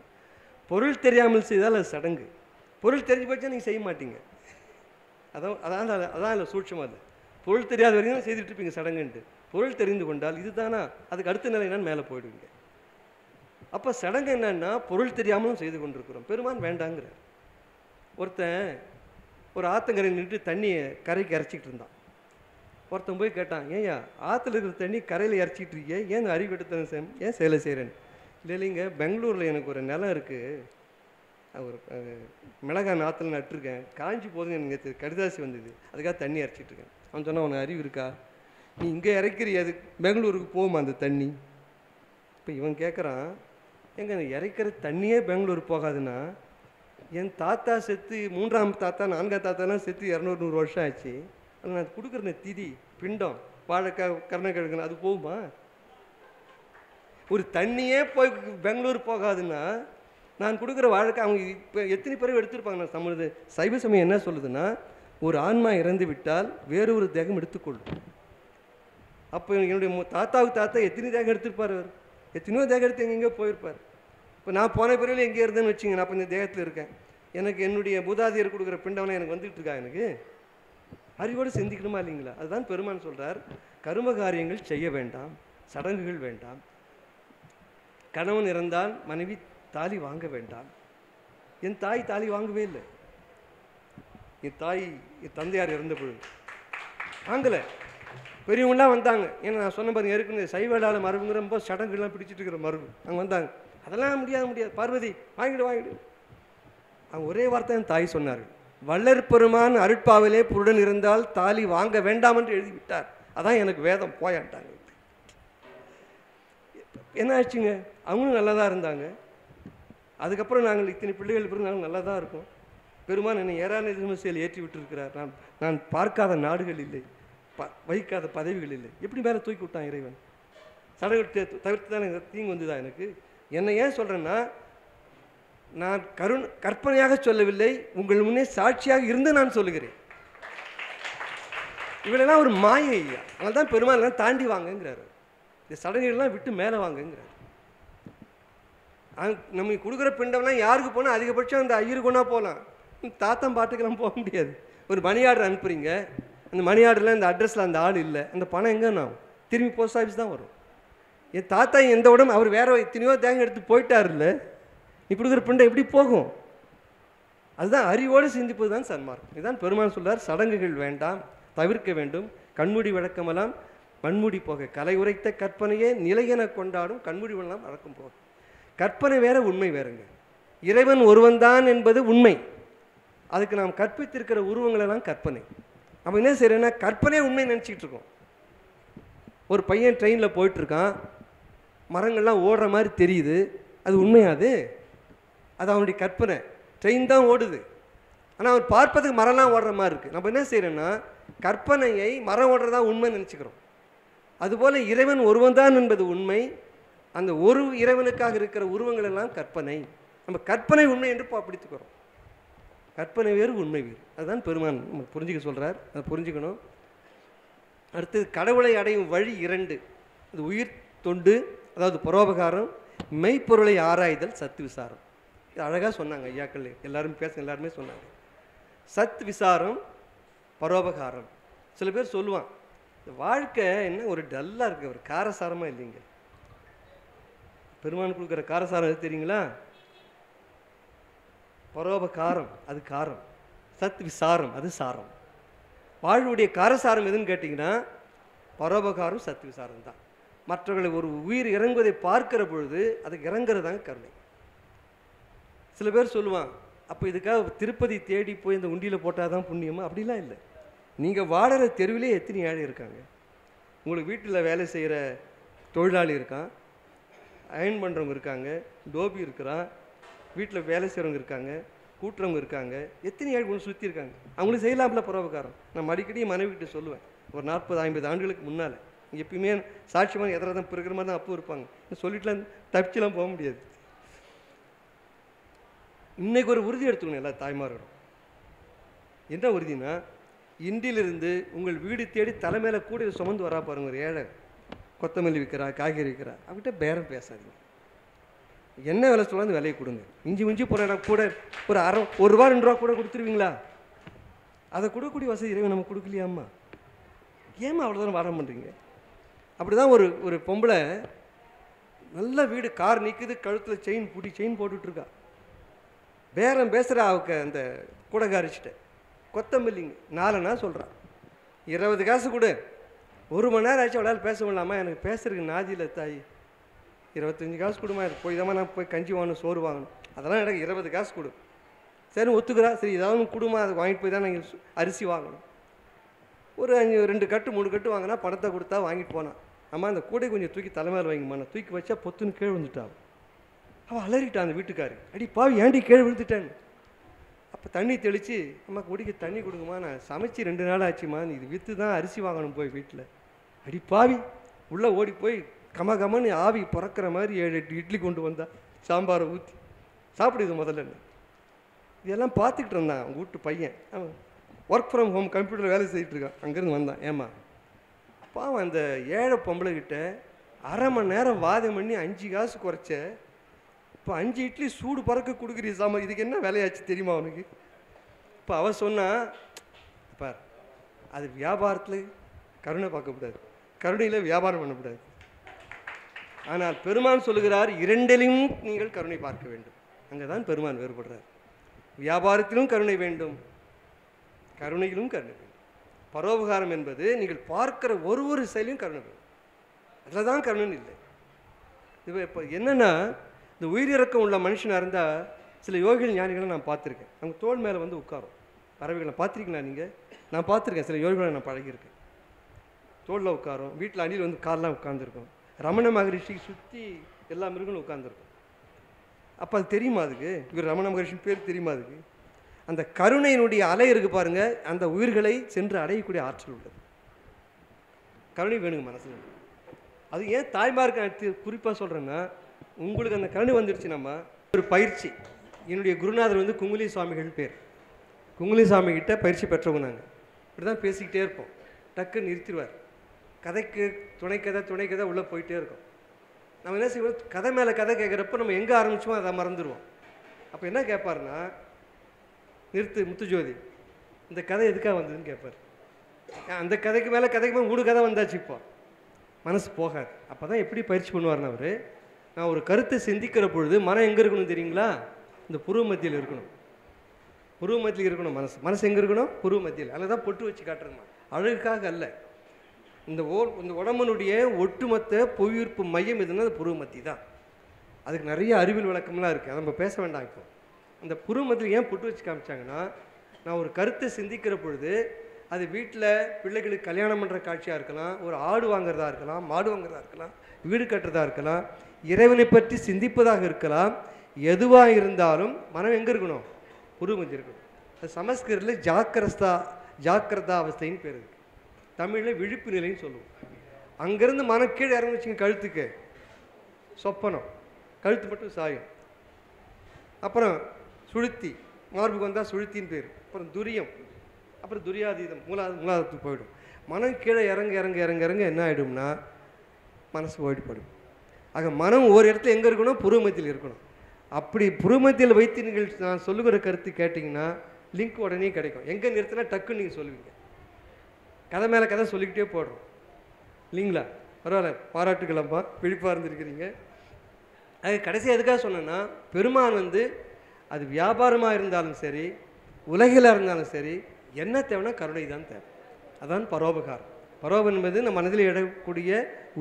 பொருள் தெரியாமல் செய்தால் அது சடங்கு, பொருள் தெரிஞ்சு போச்சா நீங்கள் செய்ய மாட்டீங்க. அதான் இல்லை சூட்சமாக இல்லை. பொருள் தெரியாத வரைக்கும் செய்துட்டு இருப்பீங்க சடங்குன்ட்டு. பொருள் தெரிந்து கொண்டால் இதுதானா, அதுக்கு அடுத்த நிலை என்னன்னு மேலே போயிடுவீங்க. அப்போ சடங்கு என்னன்னா பொருள் தெரியாமலும் செய்து கொண்டிருக்கிறோம். பெருமான் வேண்டாங்கிற ஒருத்தன் ஒரு ஆத்தங்கரை நின்று தண்ணியை கரைக்கு இறச்சிக்கிட்டு இருந்தான். ஒருத்தன் போய் கேட்டான், ஏன்யா ஆற்றுல இருக்கிற தண்ணி கரையில் இறச்சிக்கிட்டு இருக்கியே, ஏன் அறிவு கட்டத்தன ஏன் சேலை செய்கிறேன்னு? இல்லைங்க, பெங்களூரில் எனக்கு ஒரு நிலம் இருக்குது, ஒரு மிளகாய் ஆற்றுல நட்டுருக்கேன், காஞ்சி போதும் எனக்கு கடிதாசி வந்தது, அதுக்காக தண்ணி இறச்சிட்ருக்கேன். அவன் சொன்னால் உனக்கு அறிவு இருக்கா? நீ இங்கே இறக்கிறீ, அது பெங்களூருக்கு போகுமா அந்த தண்ணி? இப்போ இவன் கேட்குறான், எங்க இறக்கிற தண்ணியே பெங்களூர் போகாதுன்னா, என் தாத்தா செத்து 3ஆம் தாத்தா 4ஆம் தாத்தாலாம் செத்து 200-100 வருஷம் ஆச்சு, ஆனால் நான் கொடுக்குற திதி பிண்டம் வாழைக்காய் கருணக்கிழங்கு அது போகுமா? ஒரு தண்ணியே போய் பெங்களூர் போகாதுன்னா நான் கொடுக்குற வாழைக்காய் அவங்க இப்போ எத்தனை பேரும் எடுத்துருப்பாங்க. நான் சமூக சைவ சமயம் என்ன சொல்லுதுன்னா, ஒரு ஆன்மா இறந்து விட்டால் வேறொரு தேகம் எடுத்துக்கொள்ளும். அப்போ என்னுடைய தாத்தாவுக்கு தாத்தா எத்தனை தேகம் எடுத்திருப்பார்? அவர் எத்தனையோ தேகம் எடுத்து எங்கெங்கோ போயிருப்பார். இப்போ நான் போன பிறகு எங்கே இருந்தேன்னு வச்சுங்க, நான் இப்போ இந்த தேகத்தில் இருக்கேன், எனக்கு என்னுடைய மூதாதையர் கொடுக்குற பிண்டம்லாம் எனக்கு வந்துட்டு இருக்கா? எனக்கு அறிவோடு சிந்திக்கணுமா இல்லைங்களா? அதுதான் பெருமான் சொல்கிறார், கரும காரியங்கள் செய்ய வேண்டாம், சடங்குகள் வேண்டாம். கணவன் இறந்தால் மனைவி தாலி வாங்க வேண்டாம். என் தாய் தாலி வாங்கவே இல்லை. என் தாய் என் தந்தையார் இறந்த பொழுது வாங்கலை. பெரியவங்களாம் வந்தாங்க. ஏன்னா நான் சொன்ன பாருங்க, ஏற்கனவே சைவலாத மரபுங்கிற ரொம்ப சடங்குலாம் பிடிச்சிட்டு இருக்கிற மரபு அங்கே வந்தாங்க. அதெல்லாம் முடியாது, பார்வதி வாங்கிடு. அவங்க ஒரே வார்த்தை என் தாய் சொன்னார்கள், வள்ளற்பெருமான் அருட்பாவிலே புருடன் இருந்தால் தாலி வாங்க வேண்டாம் என்று எழுதிவிட்டார், அதான் எனக்கு வேதம் போயாண்டாங்க. என்ன ஆச்சுங்க, அவங்களும் நல்லா தான் இருந்தாங்க. அதுக்கப்புறம் நாங்கள் இத்தனை பிள்ளைகள் பிறகு நாங்கள் நல்லா தான் இருக்கோம். பெருமான் என்னை ஏறான விமர்சையில் ஏற்றி விட்டுருக்கிறார். நான் பார்க்காத நாடுகள் இல்லை, வகிக்காத பதவிகள் இல்லை. எப்படி மேலே தூக்கி விட்டான் இறைவன்? சடங்கு தவிர்த்து தான் எனக்கு தீங்கு வந்துதா? எனக்கு என்னை ஏன் சொல்கிறேன்னா, நான் கற்பனையாக சொல்லவில்லை, உங்கள் முன்னே சாட்சியாக இருந்து நான் சொல்லுகிறேன். இவளெல்லாம் ஒரு மாயை ஐயா. அதனால தான் பெருமாள் தாண்டி வாங்கங்கிறாரு. இந்த சடங்குகள்லாம் விட்டு மேலே வாங்கங்கிறாரு. நம்ம கொடுக்குற பிண்டம்லாம் யாருக்கு போனால் அதிகபட்சம் அந்த ஐயருக்கு ஒன்றா போகலாம். தாத்தம் பாட்டுக்கெல்லாம் போக முடியாது. ஒரு மணி ஆர்டர் அனுப்புறீங்க, அந்த மணி ஆர்டரில் அந்த அட்ரஸில் அந்த ஆள் இல்லை, அந்த பணம் எங்கே நான் திரும்பி போஸ்ட் ஆஃபீஸ் தான் வரும். என் தாத்தா எந்த உடம்பு அவர் வேற எத்தனையோ தேங்க எடுத்து போயிட்டார் இல்லை, நீ கொடுக்குற பிண்டை எப்படி போகும்? அதுதான் அறிவோடு சிந்திப்பது தான் சன்மார்க்கம். இதுதான் பெருமான் சொல்றார், சடங்குகள் வேண்டாம், தவிர்க்க வேண்டும். கண்மூடி வழக்கமெல்லாம் மண்மூடி போக, கலை உரைத்த கற்பனையே நிலையென கொண்டாடும் கண்மூடி வழக்கம் வழக்கம் போக. கற்பனை வேற, உண்மை வேறுங்க. இறைவன் ஒருவன்தான் என்பது உண்மை, அதுக்கு நாம் கற்பித்திருக்கிற உருவங்களெல்லாம் கற்பனை. நம்ம என்ன செய்யறோன்னா கற்பனையே உண்மை நினச்சிக்கிட்டு இருக்கோம். ஒரு பையன் ட்ரெயினில் போயிட்டுருக்கான், மரங்கள்லாம் ஓடுற மாதிரி தெரியுது, அது உண்மையாது? அது அவனுடைய கற்பனை. ட்ரெயின் தான் ஓடுது, ஆனால் அவன் பார்ப்பதுக்கு மரம்லாம் ஓடுற மாதிரி இருக்குது. நம்ம என்ன செய்யறோன்னா கற்பனையை மரம் ஓடுறதா உண்மை நினச்சிக்கிறோம். அதுபோல் இறைவன் ஒருவன் தான் என்பது உண்மை, அந்த ஒரு இறைவனுக்காக இருக்கிற உருவங்கள் எல்லாம் கற்பனை. நம்ம கற்பனை உண்மை என்று பிடித்துக்கிறோம். கற்பனை வேறு, உண்மை வேறு. அதுதான் பெருமான் நம்ம புரிஞ்சுக்க சொல்கிறார், அதை புரிஞ்சுக்கணும். அடுத்தது கடவுளை அடையும் வழி 2. அது உயிர் தொண்டு, அதாவது பரோபகாரம், மெய்ப்பொருளை ஆராய்தல், சத்து விசாரம். இது அழகாக சொன்னாங்க ஐயாக்கள், எல்லாருமே சொன்னாங்க. சத் விசாரம், பரோபகாரம். சில பேர் சொல்லுவான், இந்த வாழ்க்கை என்ன ஒரு டல்லாக இருக்குது, ஒரு காரசாரமாக இல்லைங்க. பெருமான் கொடுக்குற காரசாரம் எது தெரியுங்களா? பரோபகாரம் அது காரம், சத் விசாரம் அது சாரம். வாழ்வுடைய காரசாரம் எதுன்னு கேட்டிங்கன்னா பரோபகாரம் சத் விசாரம் தான். மற்றவர்களை ஒரு உயிர் இறங்குவதை பார்க்கிற பொழுது அதுக்கு இறங்குறதாங்க கருணை. சில பேர் சொல்லுவான், அப்போ இதுக்காக திருப்பதி தேடி போய் இந்த உண்டியில் போட்டால் தான் புண்ணியமா? அப்படிலாம் இல்லை. நீங்கள் வாடுற தெருவிலே எத்தனை ஏழை இருக்காங்க. உங்களுக்கு வீட்டில் வேலை செய்கிற தொழிலாளி இருக்கான், அயன் பண்ணுறவங்க இருக்காங்க, டோபி இருக்கிறான், வீட்டில் வேலை செய்கிறவங்க இருக்காங்க, கூட்டுறவங்க இருக்காங்க, எத்தனை ஏழை ஒன்று சுற்றி இருக்காங்க. அவங்களுக்கு செய்யலாம்ல பரோபகாரம். நான் அடிக்கடி மனைவிக்கிட்ட சொல்லுவேன், ஒரு 40-50 ஆண்டுகளுக்கு முன்னால் எப்பயுமே சாட்சியமாக எதிராக தான் பிறகுற மாதிரி தான் அப்போ இருப்பாங்க. சொல்லிட்டுலாம் தப்பிச்சுலாம் போக முடியாது. இன்னைக்கு ஒரு உறுதி எடுத்துக்கணும் எல்லா தாய்மார்களும். என்ன உறுதினா, இன்றிலிருந்து உங்கள் வீடு தேடி தலைமையில கூட சுமந்து வரா பாருங்க ஒரு ஏழை, கொத்தமல்லி விற்கிறா, காய்கறி விற்கிறா, அவங்ககிட்ட பேரம் பேசாதீங்க. என்ன விலை சொல்ல விலையை கொடுங்க. மிஞ்சி போகிற கூட ஒரு ₹1 ₹2 கூட கொடுத்துருவீங்களா? அதை கொடுக்கக்கூடிய வசதி இறைவன் நம்ம கொடுக்கலையாம்மா? ஏம்மா அவ்வளோ தூரம் வாரம் பண்ணுறீங்க? அப்படி தான் ஒரு பொம்பளை நல்ல வீடு, கார் நிற்குது, கழுத்தில் செயின் போட்டுட்ருக்கா. பேரம் பேசுகிற அவக்கு அந்த கூடகாரிச்சிட்ட கொத்தமல்லிங்க 4 சொல்கிறான், 20 காசு கொடு, 1 மணி நேரம் ஆச்சு அவளால் பேச முடியலாமா? எனக்கு பேசுறதுக்கு நாதியில் தாய், 25 காசு கொடுமா, எனக்கு போய் தான் நான் போய் கஞ்சி வாங்கணும், சோறு வாங்கணும், அதெல்லாம் எனக்கு 20 காசு கொடு. சரி ஒத்துக்கிறா, சரி ஏதாவது கொடுமா, அதை வாங்கிட்டு போய் தான் நாங்கள் அரிசி வாங்கணும். ஒரு 2 கட்டு 3 கட்டு வாங்கினா பணத்தை கொடுத்தா வாங்கிட்டு போனான். அம்மா அந்த கூடை கொஞ்சம் தூக்கி தலைமையில் வாங்கிம்மா. தூக்கி வச்சா பொத்துன்னு கீழே விழுந்துட்டான். அவன் அலறிட்டான் அந்த வீட்டுக்காரி, அடி பாவி ஏண்டி கீழே விழுந்துட்டான்னு. அப்போ தண்ணி தெளித்து, அம்மா குடிக்க தண்ணி கொடுங்கம்மா, நான் சமைச்சு 2 நாள் ஆச்சுமா, நீ இது விற்று தான் அரிசி வாங்கணும் போய் வீட்டில். அடி பாவி, உள்ளே ஓடி போய் கமன்னு ஆவி பறக்கிற மாதிரி 7-8 இட்லி கொண்டு வந்தா, சாம்பாரை ஊற்றி சாப்பிடுது முதல்ல. இதெல்லாம் பார்த்துக்கிட்டு இருந்தான் அவங்க வீட்டு பையன். அவன் ஒர்க் ஃப்ரம் ஹோம் கம்ப்யூட்டரில் வேலை செய்துட்டு இருக்கான். அங்கேருந்து வந்தான். ஏம்மா பாவம் அந்த ஏழை பொம்பளைக்கிட்ட அரை மணி நேரம் வாதம் பண்ணி 5 காசு குறைச்ச, இப்போ 5 இட்லி சூடு பறக்க கொடுக்குறீ சாம்பார், இதுக்கு என்ன வேலையாச்சு தெரியுமா அவனுக்கு? இப்போ அவன் சொன்னான், பார் அது வியாபாரத்தில் கருணை பார்க்கக்கூடாது, கருணையில் வியாபாரம் பண்ணக்கூடாது. ஆனால் பெருமான் சொல்லுகிறார், 2லையும் நீங்கள் கருணை பார்க்க வேண்டும். அங்கே தான் பெருமான் வேறுபடுறார். வியாபாரத்திலும் கருணை வேண்டும், கருணையிலும் கருணை வேண்டும். பரோபகாரம் என்பது நீங்கள் பார்க்கிற ஒரு செயலையும் கருணை வேண்டும். அதில் தான் கருணை இல்லை. இப்போ என்னென்னா, இந்த உயிரிறக்கம் உள்ள மனுஷனாக இருந்தால் சில யோகிகள் ஞானிகளை நான் பார்த்துருக்கேன். அவங்க தோல் மேலே வந்து உட்காரும் பறவைகளை. பார்த்துருக்கீங்களா நீங்கள்? நான் பார்த்துருக்கேன். சில யோகிகளை நான் பழகியிருக்கேன். தோளில் உட்காரும், வீட்டில் அணில் வந்து காலெலாம் உட்காந்துருக்கும். ரமண மகரிஷிக்கு சுற்றி எல்லா மிருகங்களும் உட்காந்துருக்கும். அப்போ அது தெரியுமா அதுக்கு? இவர் ரமண மகரிஷின் பேர் தெரியுமா அதுக்கு? அந்த கருணையினுடைய அலை இருக்குது பாருங்கள், அந்த உயிர்களை சென்று அடையக்கூடிய ஆற்றல் உள்ளது. கருணை வேணுங்க மனசில். அது ஏன் தாய்மாருக்கு குறிப்பாக சொல்கிறேன்னா, உங்களுக்கு அந்த கருணை வந்துடுச்சு. நம்ம ஒரு பயிற்சி, என்னுடைய குருநாதர் வந்து குங்குலி சுவாமிகள் பேர். குங்குலி சுவாமிகிட்ட பயிற்சி பெற்றவங்க. நாங்கள் இப்படி தான் பேசிக்கிட்டே இருப்போம். டக்குன்னு நிறுத்திடுவார். கதைக்கு துணை கதை உள்ளே போயிட்டே இருக்கும். நம்ம என்ன செய்வோம், கதை மேலே கதை கேட்குறப்ப நம்ம எங்கே ஆரம்பிச்சோமோ அதை மறந்துடுவோம். அப்போ என்ன கேட்பாருன்னா, நிறுத்து முத்துஜோதி, இந்த கதை எதுக்காக வந்ததுன்னு கேட்பார். அந்த கதைக்கு மேலே 3 கதை வந்தாச்சு. இப்போ மனசு போகாது. அப்போ தான் எப்படி பயிற்சி பண்ணுவார்னா அவர், நான் ஒரு கருத்தை சிந்திக்கிற பொழுது மனம் எங்கே இருக்கணும் தெரியுங்களா? இந்த புருவ மத்தியில் இருக்கணும். புருவ மத்தியில் இருக்கணும் மனசு எங்கே இருக்கணும்? புருவ மத்தியில். அதில் தான் பொட்டு வச்சு காட்டுறோம், அழகுக்காக அல்ல. இந்த உடம்பனுடைய ஒட்டுமொத்த புவியீர்ப்பு மையம் எதுன்னா அது புருவ மத்தி தான். அதுக்கு நிறைய அறிவியல் விளக்கம்லாம் இருக்குது, அதை நம்ம பேச வேண்டாம். இப்போ அந்த புருவ மத்தியில் ஏன் பொட்டு வச்சு காமிச்சாங்கன்னா, நான் ஒரு கருத்தை சிந்திக்கிற பொழுது அது வீட்டில் பிள்ளைகளுக்கு கல்யாணம் பண்ணுற காட்சியாக இருக்கலாம், ஒரு ஆடு வாங்குறதா இருக்கலாம், மாடு வாங்குறதா இருக்கலாம், வீடு கட்டுறதா இருக்கலாம், இறைவனை பற்றி சிந்திப்பதாக இருக்கலாம். எதுவாக இருந்தாலும் மனம் எங்கே இருக்கணும்? புருவ மத்தியில் இருக்கணும். அது சமஸ்கிருதத்தில் ஜாக்கிரதா அவஸ்தைன்னு பேர் இருக்குது. தமிழில் விழிப்பு நிலைன்னு சொல்லுவோம். அங்கேருந்து மனம் கீழே இறங்குச்சிங்க, கழுத்துக்கு சொப்பனம், கழுத்து மட்டும் சாயும். அப்புறம் சுழுத்தி, மார்புக்கு வந்தால் சுழுத்தின்னு பேர். அப்புறம் துரியம், அப்புறம் துரியாதீதம், மூலாதத்துக்கு போயிடும். மனம் கீழே இறங்க என்ன ஆகிடும்னா மனசு ஓடிப்படும். ஆக மனம் ஒரு இடத்துல எங்கே இருக்கணும்? புருவமத்தியில் இருக்கணும். அப்படி புருவமத்தியில் வைத்து நீங்கள் நான் சொல்லுகிற கருத்து கேட்டிங்கன்னா லிங்க் உடனே கிடைக்கும். எங்கே நிறுத்தினா டக்குன்னு நீங்கள் சொல்லுவீங்க. கதை மேலே கதை சொல்லிக்கிட்டே போடுறோம் இல்லைங்களா? பரவாயில்ல, பாராட்டுகளப்பா, விழிப்பாக இருந்திருக்கிறீங்க. அது கடைசியாக எதுக்காக சொன்னேன்னா, பெருமான் அது வியாபாரமாக இருந்தாலும் சரி, உலகில் இருந்தாலும் சரி, என்ன தேவைன்னா கருணை தான் தேவை. அதான் பரோபகாரம். பரோபம் என்பது நம்ம மனதில் இடக்கூடிய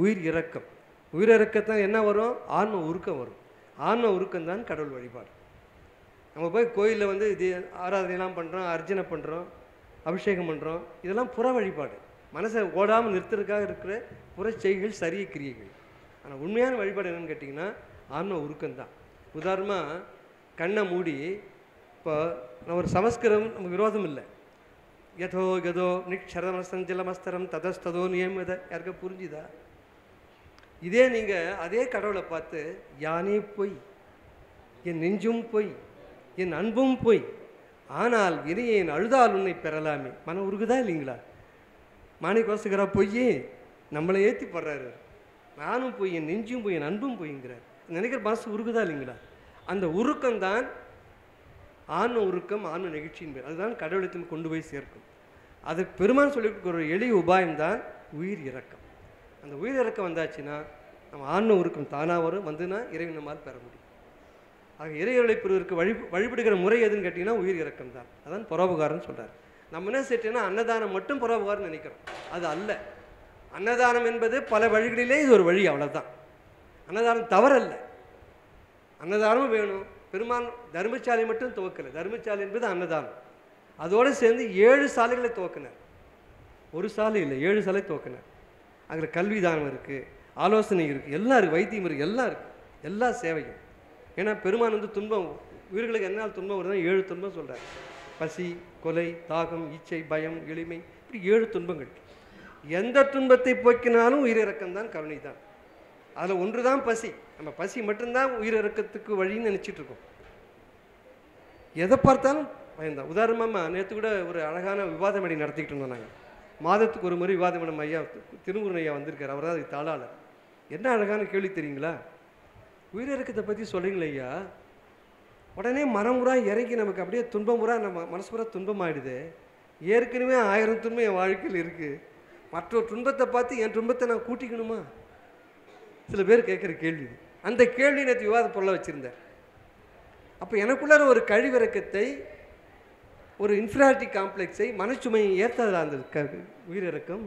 உயிர் இறக்கம். உயிர் இறக்கத்தான் என்ன வரும்? ஆன்ம உருக்கம் வரும். ஆன்ம உருக்கம் தான் கடவுள் வழிபாடு. நம்ம போய் கோயிலில் இது ஆராதனைலாம் பண்ணுறோம், அர்ச்சனை பண்ணுறோம், அபிஷேகம் பண்ணுறோம், இதெல்லாம் புற வழிபாடு. மனசை ஓடாமல் நிறுத்துறதுக்காக இருக்கிற புற செய்கைகள், சரிய கிரியைகள். ஆனால் உண்மையான வழிபாடு என்னென்னு கேட்டிங்கன்னா ஆன்ம உருக்கம்தான். உதாரணமாக கண்ணை மூடி, இப்போ நம்ம ஒரு சமஸ்கிருதம் நமக்கு விரோதம் இல்லை. யதோ கதோ நிக்ஷரமசஞ்சலமஸ்தரம் ததஸ்ததோ நியமித, யாருக்கா புரிஞ்சுதா? இதே நீங்கள் அதே கடவுளை பார்த்து, யானே பொய், என் நெஞ்சும் பொய், என் அன்பும் பொய், ஆனால் வினையேன் அழுதால் உன்னை பெறலாமே, மனம் உருகுதா இல்லைங்களா? மாணிக்கவாசகரா பொய்யே நம்மளை ஏற்றி படுறாரு. நானும் பொய், என் நெஞ்சும் பொய், என் அன்பும் பொய்ங்கிறார். நினைக்கிற மனசு உருகுதா இல்லைங்களா? அந்த உருக்கம்தான் ஆன்ம உருக்கம், ஆன்ம நிகழ்ச்சியின் பேர். அதுதான் கடவுளத்தில் கொண்டு போய் சேர்க்கும். அது பெருமான் சொல்லி கொடுக்குற ஒரு எளிய உபாயம்தான் உயிர் இறக்கம். அந்த உயிர் இறக்கம் வந்தாச்சுன்னா நம்ம ஆன்ம உருக்கம் தானாக வரும். வந்துன்னா இறைவன் நம்மால் பெற முடியும். ஆக இறைவனை பெறுவதற்கு வழிபடுகிற முறை எதுன்னு கேட்டிங்கன்னா உயிர் இறக்கம் தான். அதான் பரோபகாரம்னு சொல்கிறார். நம்ம என்ன செய்யட்டோம்னா அன்னதானம் மட்டும் பரோபகாரம் நினைக்கிறோம். அது அல்ல. அன்னதானம் என்பது பல வழிகளிலே இது ஒரு வழி, அவ்வளோதான். அன்னதானம் தவறல்ல, அன்னதானமும் வேணும். பெருமான் தர்மசாலை மட்டும் துவக்கலை. தர்மசாலை என்பது அன்னதானம். அதோடு சேர்ந்து 7 சாலைகளை துவக்கினார். ஒரு சாலை இல்லை, 7 சாலை துவக்கினார். அதில் கல்வி தானம் இருக்குது, ஆலோசனை இருக்குது, எல்லாம் இருக்குது, வைத்தியம் இருக்குது, எல்லாம் இருக்குது, எல்லா சேவையும். ஏன்னா பெருமான் துன்பம், உயிர்களுக்கு என்னால் துன்பம் வருதுன்னா 7 துன்பம் சொல்கிறார். பசி, கொலை, தாகம், இச்சை, பயம், எளிமை, இப்படி 7 துன்பங்கள். எந்த துன்பத்தை போக்கினாலும் உயிரிறக்கம்தான், கருணை தான். அதில் ஒன்று தான் பசி. நம்ம பசி மட்டும்தான் உயிரிறக்கத்துக்கு வழின்னு நினச்சிட்ருக்கோம். எதை பார்த்தாலும் பயன்தான். உதாரணமாக நேற்று கூட ஒரு அழகான விவாத மேடை நடத்திக்கிட்டு இருந்தோம். நாங்கள் மாதத்துக்கு ஒரு முறை விவாத மேடம் ஐயா திருமுருகன் ஐயா வந்திருக்கார். அவர் தான் அதுக்கு தாளாளர். என்ன அழகான கேள்வி தெரியுங்களா? உயிரிறக்கத்தை பற்றி சொல்கிறீங்களே ஐயா, உடனே மனமுறா இறங்கி நமக்கு அப்படியே துன்பமுறா, நம்ம மனசுமுறா துன்பமாயிடுது. ஏற்கனவே 1000 துன்பம் என் வாழ்க்கையில் இருக்குது, மற்றொரு துன்பத்தை பார்த்து என் துன்பத்தை நான் கூட்டிக்கணுமா? சில பேர் கேட்குற கேள்வி. அந்த கேள்வி நேற்று விவாத பொருளை வச்சுருந்தேன். அப்போ எனக்குள்ளார ஒரு கழிவிறக்கத்தை, ஒரு இன்ஃபீரியாரிட்டி காம்ப்ளெக்ஸை, மனச்சுமையை ஏற்றாத அந்த உயிரிறக்கம்.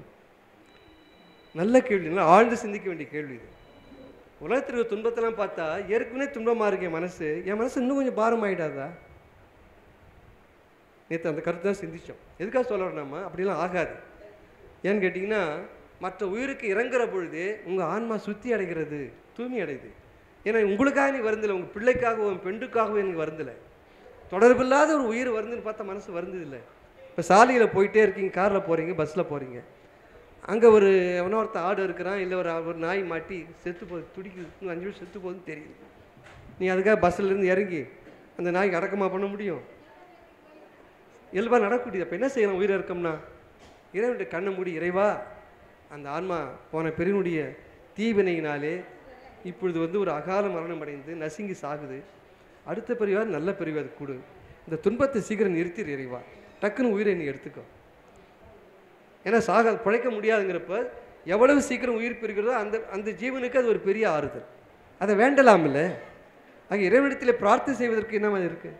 நல்ல கேள்வி, நல்லா ஆழ்ந்து சிந்திக்க வேண்டிய கேள்வி இது. உலகத்தில் துன்பத்தெல்லாம் பார்த்தா ஏற்கனவே துன்பமாக இருக்கு என் மனசு இன்னும் கொஞ்சம் பாரம் ஆகிடாதா? நேற்று அந்த கருத்து தான் சிந்தித்தோம். எதுக்காக சொல்கிறோம்? அப்படிலாம் ஆகாது. ஏன்னு கேட்டிங்கன்னா, மற்ற உயிருக்கு இறங்குற பொழுது உங்கள் ஆன்மா சுத்தி அடைகிறது, தூய்மை அடையுது. ஏன்னா உங்களுக்காக நீ வருந்தில்லை, உங்கள் பிள்ளைக்காகவோ உன் பெண்டுக்காகவோ எனக்கு வருந்தில்லை. தொடர்பில்லாத ஒரு உயிர் வருந்துன்னு பார்த்தா மனசு வருந்ததில்லை. இப்போ சாலையில் போயிட்டே இருக்கீங்க, காரில் போகிறீங்க, பஸ்ஸில் போகிறீங்க, அங்கே ஒரு ஒருத்தன் ஆடு இருக்கிறான், இல்லை ஒரு நாய் மாட்டி செத்து போகுது, துடிக்குது, 5 நிமிஷம் செத்து போகுதுன்னு தெரியுது. நீ அதுக்காக பஸ்ஸிலேருந்து இறங்கி அந்த நாய்க்கு அடக்கமாக பண்ண முடியும்? இயல்பாக நடக்கூடியது. அப்போ என்ன செய்யலாம்? உயிர் இறக்கம்னா இறைவனுடைய கண்ணை மூடி, இறைவா அந்த ஆன்மா போன பெரியனுடைய தீவினையினாலே இப்பொழுது வந்து ஒரு அகால மரணம் அடைந்து நசுங்கி சாகுது, அடுத்த பிரிவார் நல்ல பிரிவு அது கொடு, இந்த துன்பத்தை சீக்கிரம் நிறுத்திடு இறைவா, டக்குன்னு உயிரை நீ எடுத்துக்கோ. ஏன்னா பிழைக்க முடியாதுங்கிறப்ப எவ்வளவு சீக்கிரம் உயிர் பெறுகிறதோ அந்த அந்த ஜீவனுக்கு அது ஒரு பெரிய ஆறுதல். அதை வேண்டலாம் இல்லை? ஆக இறைவனிடத்தில் பிரார்த்தனை செய்வதற்கு என்ன இருக்குது?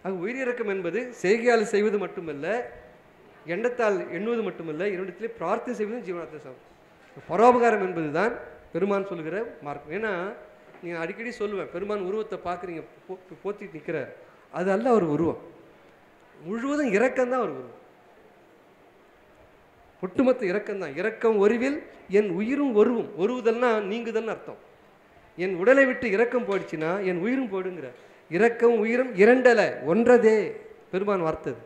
ஆக உயிரிறக்கம் என்பது செய்கையால் செய்வது மட்டுமல்ல, எண்ணத்தால் எண்ணுவது மட்டுமல்ல, இறைவனிடத்திலே பிரார்த்தனை செய்வதும் ஜீவனார்த்த சமம். பரோபகாரம் என்பது தான் பெருமான் சொல்லுகிற மார்க்கம். ஏன்னா நீங்கள் அடிக்கடி சொல்லுவேன், பெருமான் உருவத்தை பார்க்குறீங்க, போத்திட்டு நிற்கிறார், அது அல்ல அவர் உருவம், முழுவதும் இரக்கம்தான் அவர் உருவம், ஒட்டுமொத்த இரக்கம்தான். இரக்கம் ஒருவில் என் உயிரும் ஒருவும், ஒருவுதல்னா நீங்குதல்னு அர்த்தம். என் உடலை விட்டு இரக்கம் போயிடுச்சுன்னா என் உயிரும் போயிடுங்கிற. இரக்கம் உயிரும் இரண்டலை ஒன்றதே பெருமான் வார்த்தது.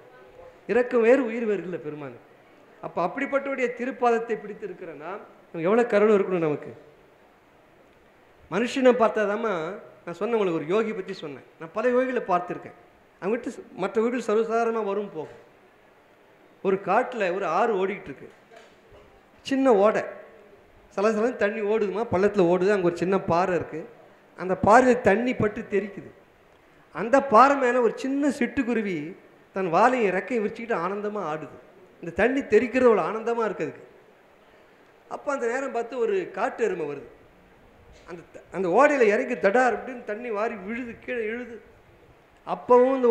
இரக்கம் வேறு உயிர் வேறு இல்லை பெருமான். அப்போ அப்படிப்பட்டவுடைய திருப்பாதத்தை பிடித்து இருக்கிறேன்னா எவ்வளோ கருணை இருக்கணும் நமக்கு. மனுஷனை பார்த்தாதாம்மா நான் சொன்னேன் உங்களுக்கு, ஒரு யோகி பற்றி சொன்னேன். நான் பல யோகிகளை பார்த்துருக்கேன். அவங்ககிட்ட மற்ற யோகிகள் சர்வசாதாரணமாக வரும் போகும். ஒரு காட்டில் ஒரு ஆறு ஓடிக்கிட்டு இருக்கு, சின்ன ஓடை, சலசலன்னு தண்ணி ஓடுதுமா, பள்ளத்தில் ஓடுது. அங்கே ஒரு சின்ன பாறை இருக்குது, அந்த பாறையில் தண்ணி பட்டு தெரிக்குது. அந்த பாறை மேலே ஒரு சின்ன சிட்டுக்குருவி தன் வாலையை ரெக்கையை விரிச்சிக்கிட்டு ஆனந்தமாக ஆடுது. இந்த தண்ணி தெரிக்கிறது அவ்வளோ ஆனந்தமாக இருக்குதுக்கு. அப்போ அந்த நேரம் பார்த்து ஒரு காட்டு எருமை வருது, அந்த அந்த ஓடையில் இறங்கி தடார் அப்படின்னு தண்ணி வாரி விழுது, கீழே இழுது. அப்பவும் இந்த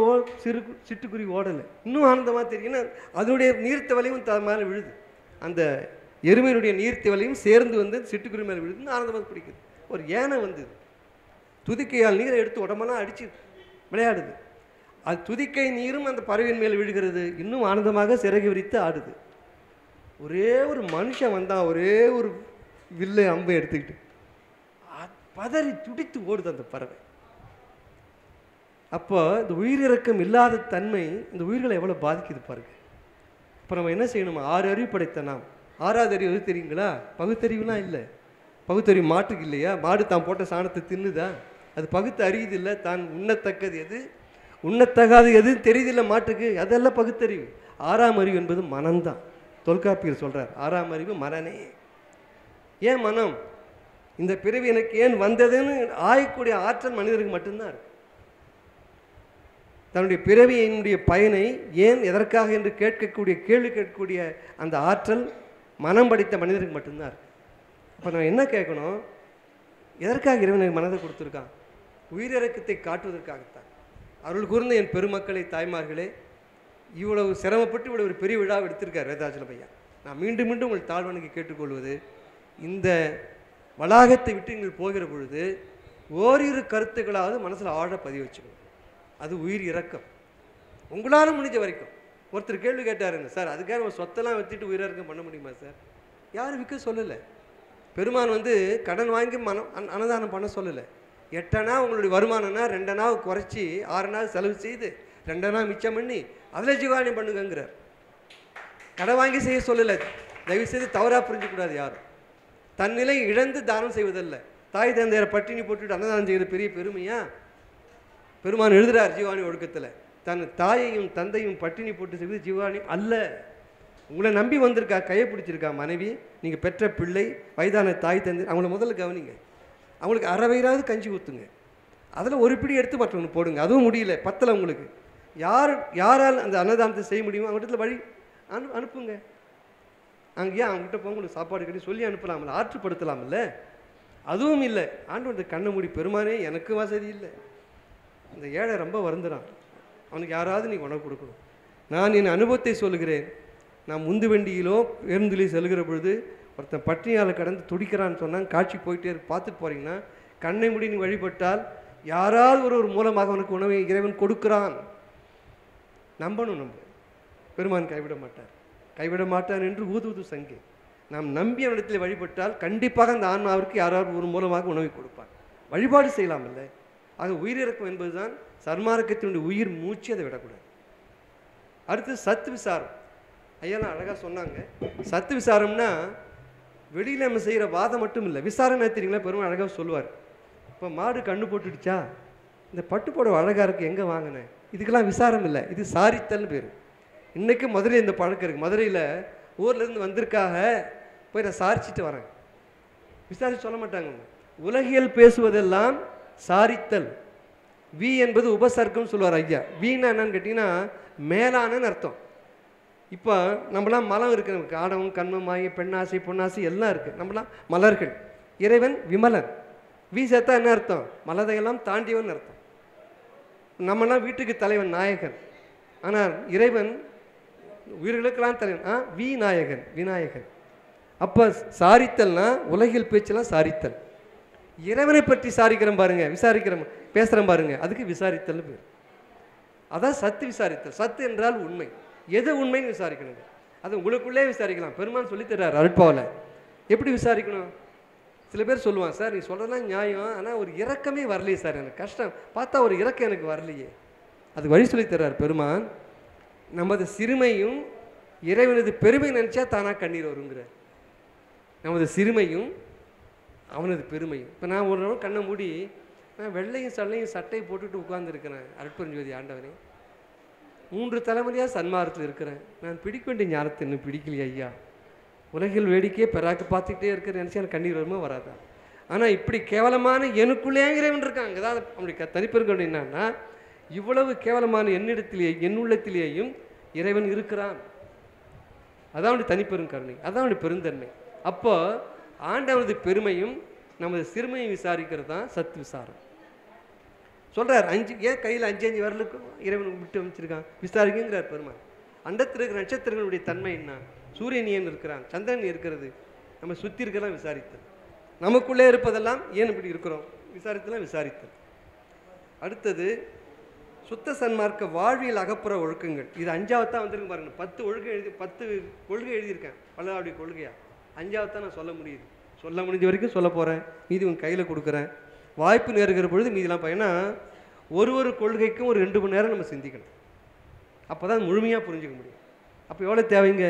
சிட்டுக்குருவி ஓடலை, இன்னும் ஆனந்தமாக தெரியும். அதனுடைய நீர்த்த வலையும் மேலே விழுது, அந்த எருமையினுடைய நீர்த்த வலையும் சேர்ந்து வந்து சிட்டுக்குருவி மேலே விழுது, இன்னும் ஆனந்தமாக பிடிக்குது. ஒரு யானை வந்தது, துதிக்கையால் நீரை எடுத்து உடம்பெல்லாம் அடித்து விளையாடுது. அது துதிக்கை நீரும் அந்த பறவையின் மேல் விழுகிறது, இன்னும் ஆனந்தமாக சிறகு விரித்து ஆடுது. ஒரே ஒரு மனுஷன் வந்தான், ஒரே ஒரு வில்லை அம்பை எடுத்துக்கிட்டு பதறி துடித்து ஓடுது அந்த பறவை. அப்போ இந்த உயிரிறக்கம் இல்லாத தன்மை இந்த உயிர்களை எவ்வளோ பாதிக்குது பாருங்க. இப்போ நம்ம என்ன செய்யணுமா? 6 அறிவு படைத்த நாம். 6வது அறிவு எது தெரியுங்களா? பகுத்தறிவுலாம் இல்லை. பகுத்தறிவு மாட்டுக்கு இல்லையா? மாடு தான் போட்ட சாணத்தை தின்னுதா? அது பகுத்து அறியுது இல்லை, தான் உண்ணத்தக்கது எது உண்ணத்தகாது எதுன்னு தெரியுதில்லை மாட்டுக்கு, அதெல்லாம் பகுத்தறிவு. 6ஆம் அறிவு என்பது மனம்தான். தொல்காப்பியர் சொல்கிறார், 6ஆம் அறிவு மனனே. ஏன் மனம்? இந்த பிறவி எனக்கு ஏன் வந்ததுன்னு ஆயக்கூடிய ஆற்றல் மனிதருக்கு மட்டும்தான் இருக்கு. தன்னுடைய பிறவியினுடைய பயனை ஏன் எதற்காக என்று கேள்வி கேட்கக்கூடிய அந்த ஆற்றல் மனம் படைத்த மனிதருக்கு மட்டும்தான் இருக்கு. அப்போ நான் என்ன கேட்கணும்? எதற்காக இறைவன் மனதை கொடுத்துருக்கான்? உயிரிறக்கத்தை காட்டுவதற்காகத்தான். அருள் கூர்ந்த என் பெருமக்களை, தாய்மார்களே, இவ்வளவு சிரமப்பட்டு இவ்வளவு ஒரு பெரிய விழாவை எடுத்திருக்கார் வேதாச்சலம் ஐயா. நான் மீண்டும் மீண்டும் உங்கள் தாழ்வனுக்கு கேட்டுக்கொள்வது, இந்த வளாகத்தை விட்டு நீங்கள் போகிற பொழுது ஓரிரு கருத்துக்களாவது மனசில் ஆழ பதிவு வச்சுக்கணும். அது உயிர் இறக்கம். உங்களால் முடிஞ்ச வரைக்கும். ஒருத்தர் கேள்வி கேட்டாருங்க, சார் அதுக்காக நம்ம சொத்தெல்லாம் வச்சுட்டு உயிரிறக்கம் பண்ண முடியுமா சார்? யாரும் விற்க சொல்லலை. பெருமான் வந்து கடன் வாங்கி அன்னதானம் பண்ண சொல்லலை. 8 அணா உங்களுடைய வருமானம்னா 2 அணாவை குறைச்சி 6 அணா செலவு செய்து 2 அணா மிச்சம் பண்ணி அதில் ஜீவானியம் பண்ணுங்கிறார். கடன் வாங்கி செய்ய சொல்லலை. தயவு செய்து தவறாக புரிஞ்சிக்கூடாது யாரும். தன்னிலை இழந்து தானம் செய்வதல்ல. தாய் தந்தையரை பட்டினி போட்டுட்டு அன்னதானம் செய்வது பெரிய பெருமையா? பெருமான் எழுதுகிறார் ஜீவானி ஒழுக்கத்தில், தன் தாயையும் தந்தையும் பட்டினி போட்டு செய்வது ஜீவானி அல்ல. உங்களை நம்பி வந்திருக்கா, கையை பிடிச்சிருக்கா மனைவி, நீங்கள் பெற்ற பிள்ளை, வயதான தாய் தந்தை, அவங்கள முதல்ல கவனிங்க. அவங்களுக்கு அரை வயிறாவது கஞ்சி ஊற்றுங்க, அதில் ஒரு பிடி எடுத்து மற்றவங்களுக்கு போடுங்க. அதுவும் முடியல, பத்தலை உங்களுக்கு, யாரால் அந்த அன்னதானத்தை செய்ய முடியுமோ அவங்ககிட்ட வழி அனுப்புங்க. அங்கேயே அவங்ககிட்ட போக உங்களுக்கு சாப்பாடு கட்டி சொல்லி அனுப்பலாம்ல, ஆற்றுப்படுத்தலாம்ல. அதுவும் இல்லை. ஆண்டவன் கண்ணை மூடி, பெருமானே எனக்கு வசதி இல்லை, இந்த ஏழை ரொம்ப வருந்துறான், அவனுக்கு யாராவது நீ உணவு கொடுக்கணும். நான் என் அனுபவத்தை சொல்லுகிறேன். நான் முந்து வண்டியிலோ பேருந்திலே செல்கிற பொழுது ஒருத்தன் பட்டினியால் கடந்து துடிக்கிறான்னு சொன்னாங்க. காட்சி போயிட்டே பார்த்துட்டு போகிறீங்கன்னா கண்ணை மூடி நீ வழிபட்டால் யாராவது ஒரு மூலமாக அவனுக்கு உணவை இறைவன் கொடுக்குறான். நம்பணும். நம்ம பெருமான் கைவிட மாட்டார், கைவிட மாட்டார் என்று ஊது சங்கை. நாம் நம்பி அவனிடத்தில் வழிபட்டால் கண்டிப்பாக அந்த ஆன்மாவிற்கு யாராவது ஒரு மூலமாக உணவை கொடுப்பான். வழிபாடு செய்யலாம் இல்லை. ஆக உயிரிறக்கம் என்பதுதான் சர்மார்க்கத்தினுடைய உயிர் மூச்சு, அதை விடக்கூடாது. அடுத்து சத்து விசாரம். ஐயாலாம் அழகாக சொன்னாங்க. சத்து விசாரம்னா வெளியில் நம்ம செய்கிற வாதம் மட்டும் இல்லை, விசாரணை தெரியுங்களா? பெருமாள் அழகாக சொல்லுவார். இப்போ மாடு கண்ணு போட்டுடுச்சா, இந்த பட்டுப்போட அழகாக இருக்குது, எங்கே வாங்கினேன், இதுக்கெல்லாம் விசாரம் இல்லை, இது சாரித்தல்னு பேர். இன்றைக்கும் மதுரை இந்த பழக்கம் இருக்குது. மதுரையில் ஊர்லேருந்து வந்திருக்காக போய் நான் சாரிச்சிட்டு வரேன். விசாரிச்சு சொல்ல மாட்டாங்க. உலகியல் பேசுவதெல்லாம் சாரித்தல். வி என்பது உபசர்க்கம் சொல்லுவார் ஐயா. வீணா என்னன்னு கேட்டிங்கன்னா மேலானன்னு அர்த்தம். இப்போ நம்மளாம் மலம் இருக்குது, நமக்கு ஆடவம் கண்மம் மாய பெண்ணாசை பொன்னாசை எல்லாம் இருக்குது. நம்மளாம் மலர்கள். இறைவன் விமலன். வி சேர்த்தா என்ன அர்த்தம்? மலதையெல்லாம் தாண்டியவன் அர்த்தம். நம்மளாம் வீட்டுக்கு தலைவன் நாயகன். ஆனால் இறைவன் உயிர்களுக்கெல்லாம் தலைவன் வி நாயகன், விநாயகன். அப்போ சாரித்தல்னா உலகில் பேச்செல்லாம் சாரித்தல். இறைவனை பற்றி சாரிக்கிறோம் பாருங்க, விசாரிக்கிறோம் பேசுகிறோம் பாருங்க, அதுக்கு விசாரித்தல் பேர். அதான் சத்து விசாரித்தல். சத்து என்றால் உண்மை. எது உண்மைன்னு விசாரிக்கணுங்க. அது உங்களுக்குள்ளே விசாரிக்கலாம். பெருமான் சொல்லி தர்றார் அருட்பாவில். எப்படி விசாரிக்கணும்? சில பேர் சொல்லுவான், சார் நீ சொல்கிறதெல்லாம் நியாயம், ஆனால் ஒரு இரக்கமே வரலையே சார், எனக்கு கஷ்டம், பார்த்தா ஒரு இரக்கம் எனக்கு வரலையே. அது வழி சொல்லி தர்றார் பெருமான். நமது சிறுமையும் இறைவனது பெருமை நினச்சா தானாக கண்ணீர் வருங்கிறார். நமது சிறுமையும் அவனது பெருமையும். இப்போ நான் ஒரு நாள் கண்ணை மூடி நான் வெள்ளையும் சல்லையும் சட்டையை போட்டுட்டு உட்கார்ந்துருக்கிறேன். அருட்பெருஞ்சோதி ஆண்டவனே, 3 தலைமுறையாக சன்மார்க்கத்தில் இருக்கிறேன், நான் பிடிக்க வேண்டிய ஞானத்தை இன்னும் பிடிக்கலையே ஐயா. உலகில் வேடிக்கையே பெறாக்கு பார்த்துக்கிட்டே இருக்கிற நினச்சி எனக்கு கண்ணீர் வருமா வராதா? ஆனால் இப்படி கேவலமான எனக்குள்ளே இறைவன் இருக்காங்க. அதாவது அப்படி தனிப்பெருங்க என்னன்னா, இவ்வளவு கேவலமான என்னிடத்திலேயே என் உள்ளத்திலேயும் இறைவன் இருக்கிறான். அதான் அவனுடைய தனிப்பெரும் கருணை, அதான் அவனுடைய பெருந்தன்மை. அப்போ ஆண்டவனது பெருமையும் நமது சிறுமையும் விசாரிக்கிறது தான் சத்து விசாரம். சொல்கிறார். 5 ஏன் கையில் 5 வரலுக்கு இறைவன் விட்டு அமைச்சிருக்கான் விசாரிக்குங்கிறார் பெருமாள். அண்டத்தில் இருக்கிற நட்சத்திரங்களுடைய தன்மை என்ன? சூரியன் ஏன் இருக்கிறான், சந்திரன் இருக்கிறது, நம்ம சுற்றி இருக்கலாம் விசாரித்தல். நமக்குள்ளே இருப்பதெல்லாம் ஏன் இப்படி இருக்கிறோம் விசாரித்தலாம் விசாரித்தல். அடுத்தது சுத்த சன்மார்க்க வாழ்வியல் அகப்புற ஒழுக்கங்கள். இது 5வது தான் வந்திருக்கு பாருங்க. 10 ஒழுக்கம் எழுதி 10 கொள்கை எழுதியிருக்கேன். பல்லாவுடைய கொள்கையா 5வது தான் நான் சொல்ல முடியுது. சொல்ல முடிஞ்ச வரைக்கும் சொல்ல போகிறேன். மீதி உங்கள் கையில் கொடுக்குறேன். வாய்ப்பு நேருகிற பொழுது மீதிலாம் ஏன்னா ஒரு கொள்கைக்கும் ஒரு 2 மணி நேரம் நம்ம சிந்திக்கணும். அப்போ தான் முழுமையாக புரிஞ்சிக்க முடியும். அப்போ எவ்வளோ தேவைங்க?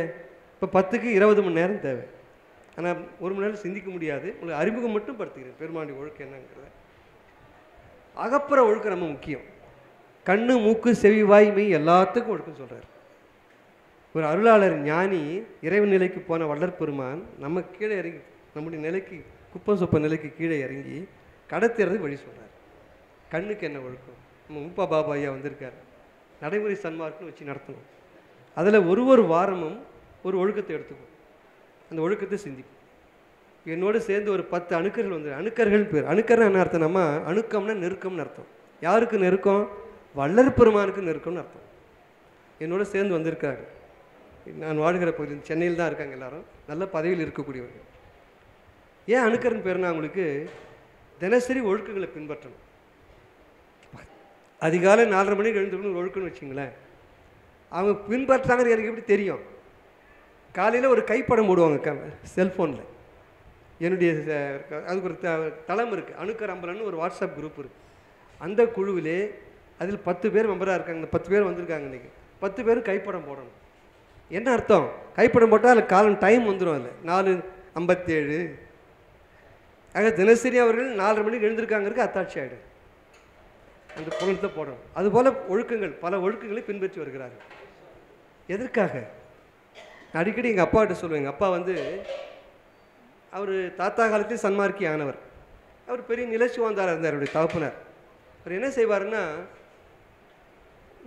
இப்போ 10க்கு 20 மணி நேரம் தேவை. ஆனால் 1 மணி நேரம் சிந்திக்க முடியாது. உங்களுக்கு அறிமுகம் மட்டும் படுத்துக்கிறேன் பெருமானுடைய ஒழுக்கம் என்னங்கிறத. அகப்புற ஒழுக்கம் ரொம்ப முக்கியம். கண்ணு மூக்கு செவி வாய் மெய் எல்லாத்துக்கும் ஒழுக்கம் சொல்கிறார். ஒரு அருளாளர் ஞானி இறைவன் நிலைக்கு போன வள்ளற் பெருமான் நம்ம கீழே இறங்கி நம்முடைய நிலைக்கு குப்பம் சொப்ப நிலைக்கு கீழே இறங்கி கடத்துறது வழி சொல்கிறார். கண்ணுக்கு என்ன ஒழுக்கம்? நம்ம முப்பா பாபா ஐயா வந்திருக்கார். நடைமுறை சன்மார்க்கம்னு வச்சு நடத்தணும். அதில் ஒரு வாரமும் ஒரு ஒழுக்கத்தை எடுத்துக்கும். அந்த ஒழுக்கத்தை சிந்திக்கும். என்னோடு சேர்ந்து ஒரு 10 அணுக்கர்கள் வந்து அணுக்கர்கள் பேர். அணுக்கர்னா என்ன அர்த்தம்? நம்ம அணுக்கம்னா நெருக்கம்னு அர்த்தம். யாருக்கு நெருக்கம்? வள்ளற் பெருமானுக்கு நெருக்கம்னு அர்த்தம். என்னோடு சேர்ந்து வந்திருக்காரு. நான் வாழ்கிற பகுதி சென்னையில் தான் இருக்காங்க. எல்லாரும் நல்ல பதவியில் இருக்கக்கூடியவர்கள். ஏன் அணுக்கர்னு பேருனா அவங்களுக்கு தினசரி ஒழுக்கங்களை பின்பற்றணும். அதிகாலை 4:30 மணிக்கு எழுந்துக்கணும் ஒழுக்கம்னு வச்சிங்களேன். அவங்க பின்பற்றாங்க எனக்கு எப்படி தெரியும்? காலையில் ஒரு கைப்படம் போடுவாங்க செல்ஃபோனில். என்னுடைய அதுக்கு ஒரு தளம் இருக்குது, அணுக்கர் அம்பலன்னு ஒரு வாட்ஸ்அப் குரூப் இருக்குது. அந்த குழுவிலே அதில் 10 பேர் மெம்பராக இருக்காங்க. இந்த 10 பேர் வந்திருக்காங்க இன்றைக்கி. 10 பேரும் கைப்படம் போடணும். என்ன அர்த்தம்? கைப்படம் போட்டால் அதில் காலம் டைம் வந்துடும். அதில் 4:57. ஆக தினசரி அவர்கள் 4:30 மணிக்கு எழுந்திருக்காங்கிறதுக்கு அத்தாட்சி ஆகிடும். அந்த பொருளத்தை போடணும். அதுபோல் ஒழுக்கங்கள் பல ஒழுக்கங்களை பின்பற்றி வருகிறார்கள். எதற்காக? அடிக்கடி எங்கள் அப்பாகிட்ட சொல்லுவேன். எங்கள் அப்பா வந்து அவர் தாத்தா காலத்தில் சன்மார்க்கி ஆனவர். அவர் பெரிய நிலச்சுவாந்தாராக இருந்தார். அவருடைய தகப்பனார். அவர் என்ன செய்வார்னா,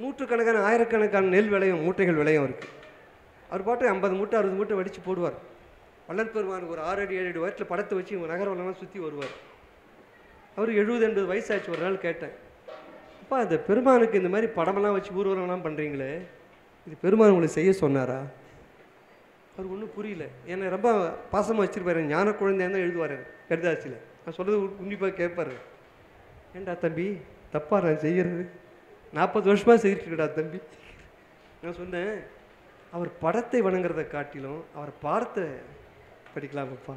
நூற்றுக்கணக்கான ஆயிரக்கணக்கான நெல் விளையும், மூட்டைகள் விளையும் இருக்குது. அவர் பாட்டு 50 மூட்டை 60 மூட்டை வடித்து போடுவார். வள்ளற் பெருமானுக்கு ஒரு 6 அடி 7 அடி வயத்தில் படத்தை வச்சு நகர வளமாக சுற்றி வருவார். அவர் 70-80 வயசாச்சு. ஒரு நாள் கேட்டேன், அப்பா அந்த பெருமானுக்கு இந்த மாதிரி படமெல்லாம் வச்சு ஊர்வலம்லாம் பண்ணுறீங்களே, இது பெருமான் உங்களை செய்ய சொன்னாரா? அவர் ஒன்றும் புரியல. என்னை ரொம்ப பாசமாக வச்சுருப்பாரு. ஞான குழந்தையாக தான் எழுதுவார் கடிதாசியில். நான் சொல்கிறது உன்னிப்பாக கேட்பார். ஏண்டா தம்பி தப்பா நான் செய்கிறது? 40 வருஷமாக செய்துட்டுருக்கடா தம்பி. நான் சொன்னேன், அவர் படத்தை வணங்குறதை காட்டிலும் அவர் பாடத்தை படிக்கலாமப்பா.